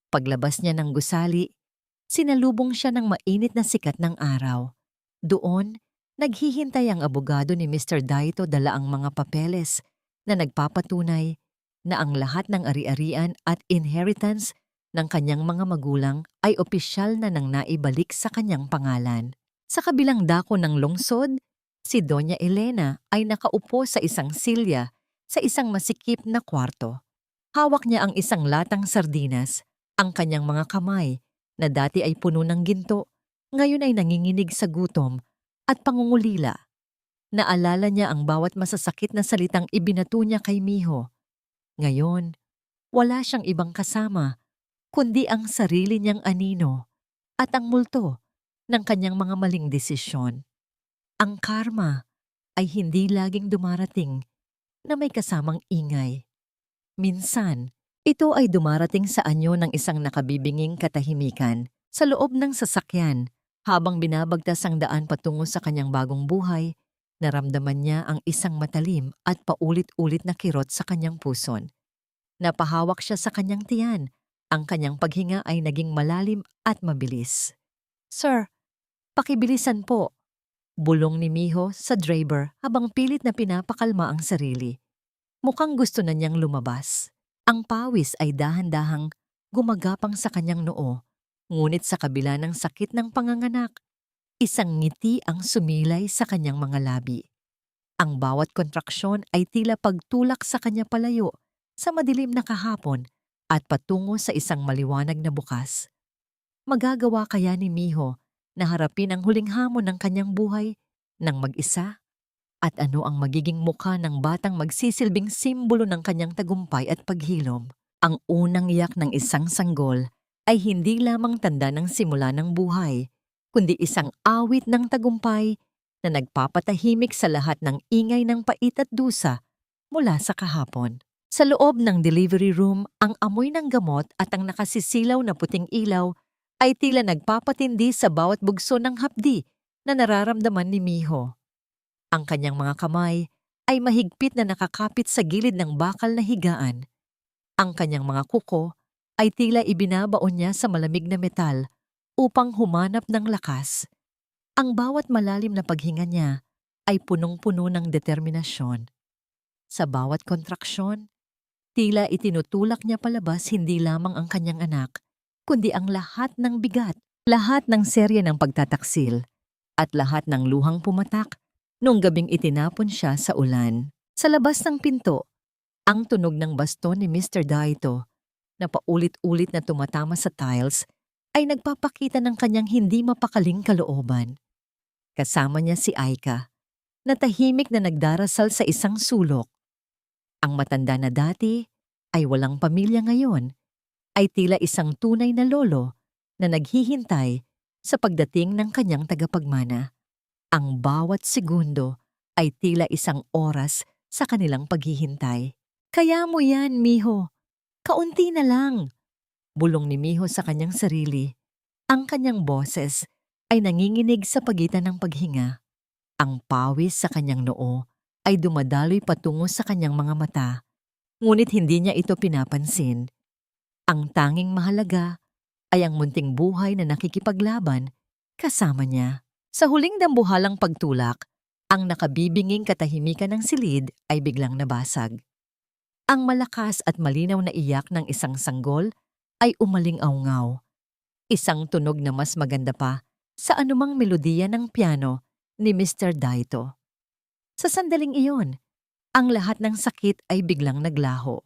Paglabas niya ng gusali, sinalubong siya ng mainit na sikat ng araw. Doon, naghihintay ang abogado ni Mr. Daito dala ang mga papeles na nagpapatunay na ang lahat ng ari-arian at inheritance ng kanyang mga magulang ay opisyal na nang naibalik sa kanyang pangalan. Sa kabilang dako ng lungsod, si Doña Elena ay nakaupo sa isang silya sa isang masikip na kwarto. Hawak niya ang isang latang sardinas, ang kanyang mga kamay na dati ay puno ng ginto, ngayon ay nanginginig sa gutom at pangungulila. Naalala niya ang bawat masasakit na salitang ibinato niya kay Miho. Ngayon, wala siyang ibang kasama, kundi ang sarili niyang anino at ang multo ng kanyang mga maling desisyon. Ang karma ay hindi laging dumarating na may kasamang ingay. Minsan, ito ay dumarating sa anyo ng isang nakabibinging katahimikan sa loob ng sasakyan habang binabagtas ang daan patungo sa kanyang bagong buhay. Naramdaman niya ang isang matalim at paulit-ulit na kirot sa kanyang puson. Napahawak siya sa kanyang tiyan. Ang kanyang paghinga ay naging malalim at mabilis. Sir, pakibilisan po. Bulong ni Miho sa driver habang pilit na pinapakalma ang sarili. Mukhang gusto na niyang lumabas. Ang pawis ay dahan-dahang gumagapang sa kanyang noo. Ngunit sa kabila ng sakit ng panganganak, isang ngiti ang sumilay sa kanyang mga labi. Ang bawat kontraksyon ay tila pagtulak sa kanya palayo sa madilim na kahapon at patungo sa isang maliwanag na bukas. Magagawa kaya ni Miho na harapin ang huling hamon ng kanyang buhay ng mag-isa? At ano ang magiging mukha ng batang magsisilbing simbolo ng kanyang tagumpay at paghilom? Ang unang iyak ng isang sanggol ay hindi lamang tanda ng simula ng buhay, kundi isang awit ng tagumpay na nagpapatahimik sa lahat ng ingay ng pait at dusa mula sa kahapon. Sa loob ng delivery room, ang amoy ng gamot at ang nakasisilaw na puting ilaw ay tila nagpapatindi sa bawat bugso ng hapdi na nararamdaman ni Miho. Ang kanyang mga kamay ay mahigpit na nakakapit sa gilid ng bakal na higaan. Ang kanyang mga kuko ay tila ibinabaon niya sa malamig na metal upang humanap ng lakas. Ang bawat malalim na paghinga niya ay punong-puno ng determinasyon. Sa bawat kontraksyon, tila itinutulak niya palabas hindi lamang ang kanyang anak, kundi ang lahat ng bigat, lahat ng serye ng pagtataksil, at lahat ng luhang pumatak nung gabing itinapon siya sa ulan. Sa labas ng pinto, ang tunog ng baston ni Mr. Daito na paulit-ulit na tumatama sa tiles ay nagpapakita ng kanyang hindi mapakaling kalooban. Kasama niya si Aika, na tahimik na nagdarasal sa isang sulok. Ang matanda na dati ay walang pamilya ngayon, ay tila isang tunay na lolo na naghihintay sa pagdating ng kanyang tagapagmana. Ang bawat segundo ay tila isang oras sa kanilang paghihintay. Kaya mo yan, Miho. Kaunti na lang. Bulong ni Miho sa kanyang sarili. Ang kanyang boses ay nanginginig sa pagitan ng paghinga. Ang pawis sa kanyang noo ay dumadaloy patungo sa kanyang mga mata. Ngunit hindi niya ito pinapansin. Ang tanging mahalaga ay ang munting buhay na nakikipaglaban kasama niya. Sa huling dambuhalang pagtulak, ang nakabibinging katahimikan ng silid ay biglang nabasag. Ang malakas at malinaw na iyak ng isang sanggol ay umaling-awngaw. Isang tunog na mas maganda pa sa anumang melodiya ng piano ni Mr. Daito. Sa sandaling iyon, ang lahat ng sakit ay biglang naglaho.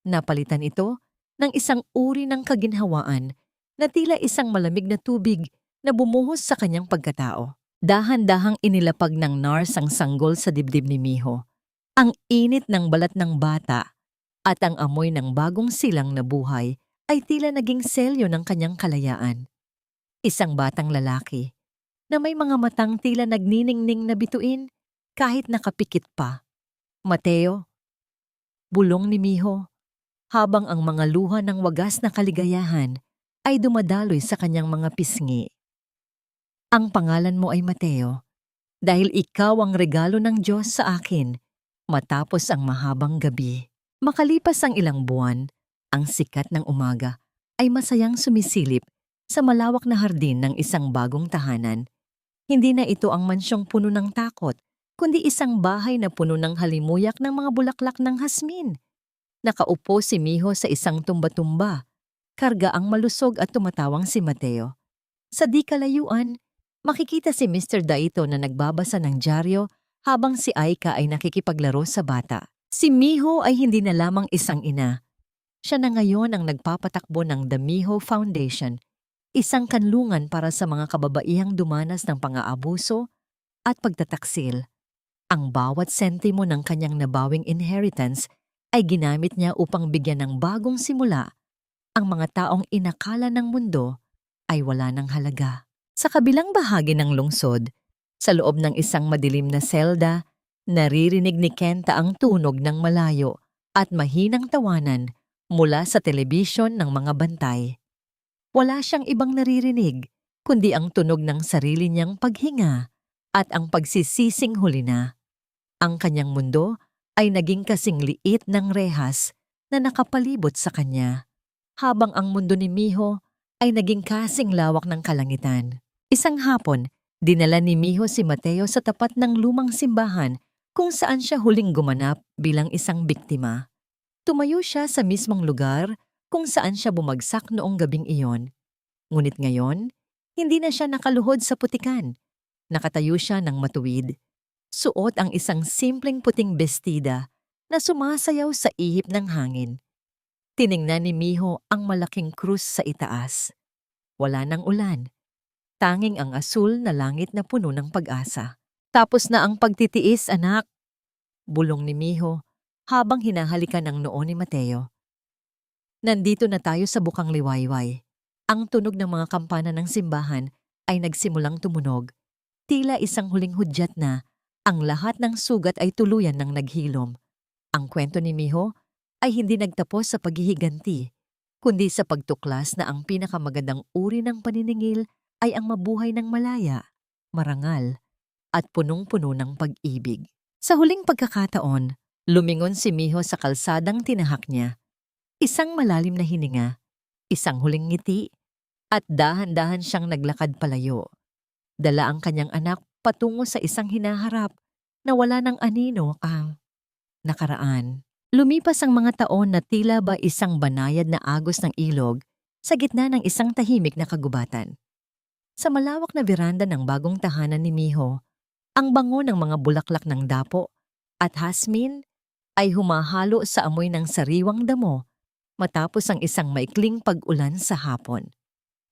Napalitan ito ng isang uri ng kaginhawaan na tila isang malamig na tubig na bumuhos sa kanyang pagkatao. Dahan-dahang inilapag ng nurse ang sanggol sa dibdib ni Miho. Ang init ng balat ng bata at ang amoy ng bagong silang na buhay ay tila naging selyo ng kanyang kalayaan. Isang batang lalaki na may mga matang tila nagniningning na bituin kahit nakapikit pa. Mateo, bulong ni Miho, habang ang mga luha ng wagas na kaligayahan ay dumadaloy sa kanyang mga pisngi. Ang pangalan mo ay Mateo, dahil ikaw ang regalo ng Diyos sa akin matapos ang mahabang gabi. Makalipas ang ilang buwan, ang sikat ng umaga ay masayang sumisilip sa malawak na hardin ng isang bagong tahanan. Hindi na ito ang mansyong puno ng takot, kundi isang bahay na puno ng halimuyak ng mga bulaklak ng hasmin. Nakaupo si Miho sa isang tumba-tumba, karga ang malusog at tumatawang si Mateo. Sa di kalayuan, makikita si Mr. Daito na nagbabasa ng dyaryo habang si Aika ay nakikipaglaro sa bata. Si Miho ay hindi na lamang isang ina. Siya na ngayon ang nagpapatakbo ng The Miho Foundation, isang kanlungan para sa mga kababaihang dumanas ng pang-aabuso at pagtataksil. Ang bawat sentimo ng kanyang nabawing inheritance ay ginamit niya upang bigyan ng bagong simula ang mga taong inakala ng mundo ay wala ng halaga. Sa kabilang bahagi ng lungsod, sa loob ng isang madilim na selda, naririnig ni Kenta ang tunog ng malayo at mahinang tawanan mula sa telebisyon ng mga bantay. Wala siyang ibang naririnig, kundi ang tunog ng sarili niyang paghinga at ang pagsisising huli na. Ang kanyang mundo ay naging kasing liit ng rehas na nakapalibot sa kanya, habang ang mundo ni Miho ay naging kasing lawak ng kalangitan. Isang hapon, dinala ni Miho si Mateo sa tapat ng lumang simbahan kung saan siya huling gumanap bilang isang biktima. Tumayo siya sa mismong lugar kung saan siya bumagsak noong gabing iyon. Ngunit ngayon, hindi na siya nakaluhod sa putikan. Nakatayo siya ng matuwid. Suot ang isang simpleng puting bestida na sumasayaw sa ihip ng hangin. Tiningnan ni Miho ang malaking krus sa itaas. Wala nang ulan. Tanging ang asul na langit na puno ng pag-asa. Tapos na ang pagtitiis, anak, bulong ni Miho habang hinahalikan ang noo ni Mateo. Nandito na tayo sa bukang liwayway. Ang tunog ng mga kampana ng simbahan ay nagsimulang tumunog. Tila isang huling hudyat na ang lahat ng sugat ay tuluyan ng naghilom. Ang kwento ni Miho ay hindi nagtapos sa paghihiganti, kundi sa pagtuklas na ang pinakamagandang uri ng paniningil ay ang mabuhay ng malaya, marangal, at punong-puno ng pag-ibig. Sa huling pagkakataon, lumingon si Miho sa kalsadang tinahak niya. Isang malalim na hininga, isang huling ngiti, at dahan-dahan siyang naglakad palayo. Dala ang kanyang anak patungo sa isang hinaharap na wala ng anino ang nakaraan. Lumipas ang mga taon na tila ba isang banayad na agos ng ilog sa gitna ng isang tahimik na kagubatan. Sa malawak na veranda ng bagong tahanan ni Miho, ang bango ng mga bulaklak ng dapo at hasmin ay humahalo sa amoy ng sariwang damo matapos ang isang maikling pag-ulan sa hapon.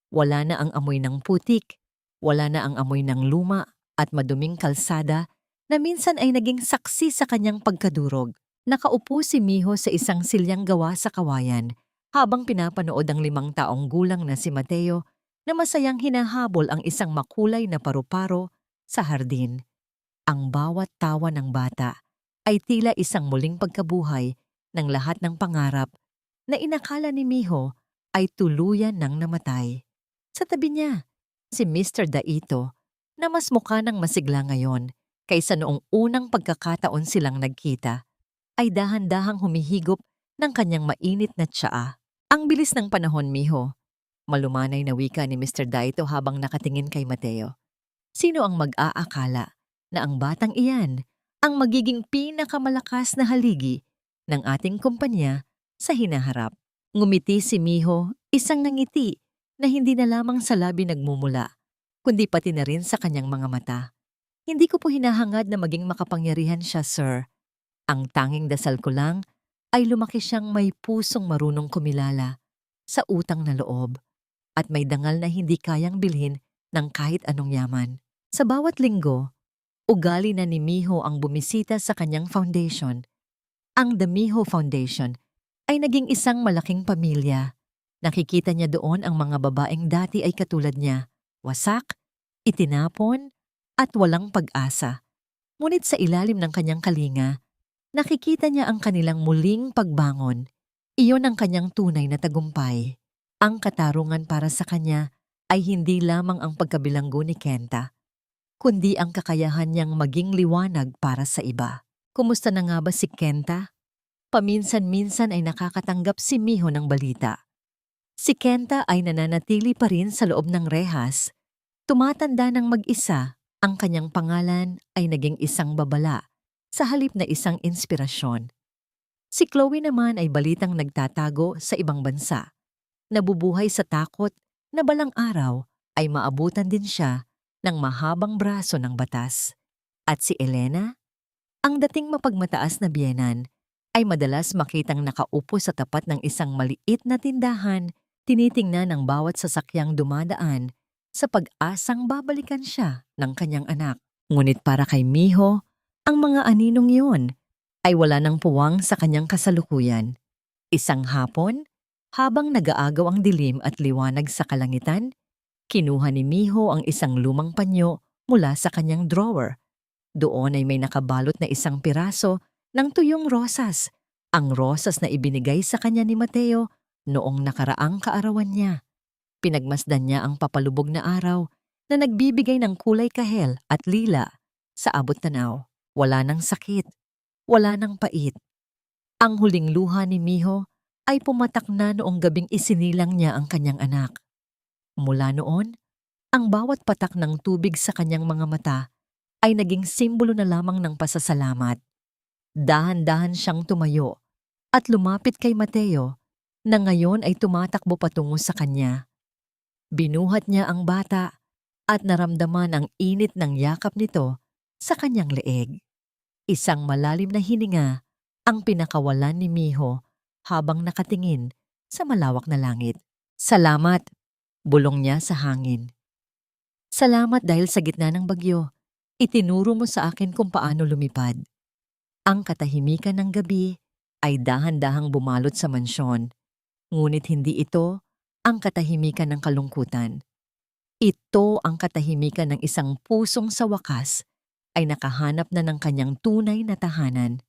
Wala na ang amoy ng putik, wala na ang amoy ng luma at maduming kalsada na minsan ay naging saksi sa kanyang pagkadurog. Nakaupo si Miho sa isang silyang gawa sa kawayan habang pinapanood ang 5 taong gulang na si Mateo na masayang hinahabol ang isang makulay na paru-paro sa hardin. Ang bawat tawa ng bata ay tila isang muling pagkabuhay ng lahat ng pangarap na inakala ni Miho ay tuluyan ng namatay. Sa tabi niya, si Mr. Daito na mas mukha ng masigla ngayon kaysa noong unang pagkakataon silang nagkita, ay dahan-dahang humihigop ng kanyang mainit na tsaa. Ang bilis ng panahon, Miho, malumanay na wika ni Mr. Daito habang nakatingin kay Mateo. Sino ang mag-aakala na ang batang iyan ang magiging pinakamalakas na haligi ng ating kumpanya sa hinaharap? Ngumiti si Miho, isang nangiti na hindi na lamang sa labi nagmumula, kundi pati na rin sa kanyang mga mata. Hindi ko po hinahangad na maging makapangyarihan siya, sir. Ang tanging dasal ko lang ay lumaki siyang may pusong marunong kumilala sa utang na loob at may dangal na hindi kayang bilhin ng kahit anong yaman. Sa bawat linggo, ugali na ni Miho ang bumisita sa kanyang foundation. Ang The Miho Foundation ay naging isang malaking pamilya. Nakikita niya doon ang mga babaeng dati ay katulad niya, wasak, itinapon, at walang pag-asa. Ngunit sa ilalim ng kanyang kalinga, nakikita niya ang kanilang muling pagbangon. Iyon ang kanyang tunay na tagumpay. Ang katarungan para sa kanya ay hindi lamang ang pagkabilanggo ni Kenta, kundi ang kakayahan niyang maging liwanag para sa iba. Kumusta na nga ba si Kenta? Paminsan-minsan ay nakakatanggap si Miho ng balita. Si Kenta ay nananatili pa rin sa loob ng rehas. Tumatanda ng mag-isa, ang kanyang pangalan ay naging isang babala sa halip na isang inspirasyon. Si Chloe naman ay balitang nagtatago sa ibang bansa. Nabubuhay sa takot na balang araw ay maabutan din siya ng mahabang braso ng batas. At si Elena, ang dating mapagmataas na biyenan, ay madalas makitang nakaupo sa tapat ng isang maliit na tindahan, tinitingnan ng bawat sasakyang dumadaan sa pag-asang babalikan siya ng kanyang anak. Ngunit para kay Miho, ang mga aninong yun ay wala ng puwang sa kanyang kasalukuyan. Isang hapon, habang nag-aagaw ang dilim at liwanag sa kalangitan, kinuha ni Miho ang isang lumang panyo mula sa kanyang drawer. Doon ay may nakabalot na isang piraso ng tuyong rosas, ang rosas na ibinigay sa kanya ni Mateo noong nakaraang kaarawan niya. Pinagmasdan niya ang papalubog na araw na nagbibigay ng kulay kahel at lila sa abot tanaw. Wala ng sakit, wala ng pait. Ang huling luha ni Miho ay pumatak na noong gabing isinilang niya ang kanyang anak. Mula noon, ang bawat patak ng tubig sa kanyang mga mata ay naging simbolo na lamang ng pasasalamat. Dahan-dahan siyang tumayo at lumapit kay Mateo na ngayon ay tumatakbo patungo sa kanya. Binuhat niya ang bata at naramdaman ang init ng yakap nito sa kanyang leeg. Isang malalim na hininga ang pinakawalan ni Miho habang nakatingin sa malawak na langit. Salamat, bulong niya sa hangin. Salamat dahil sa gitna ng bagyo, itinuro mo sa akin kung paano lumipad. Ang katahimikan ng gabi ay dahan-dahang bumalot sa mansyon, ngunit hindi ito ang katahimikan ng kalungkutan. Ito ang katahimikan ng isang pusong sa wakas ay nakahanap na ng kanyang tunay na tahanan.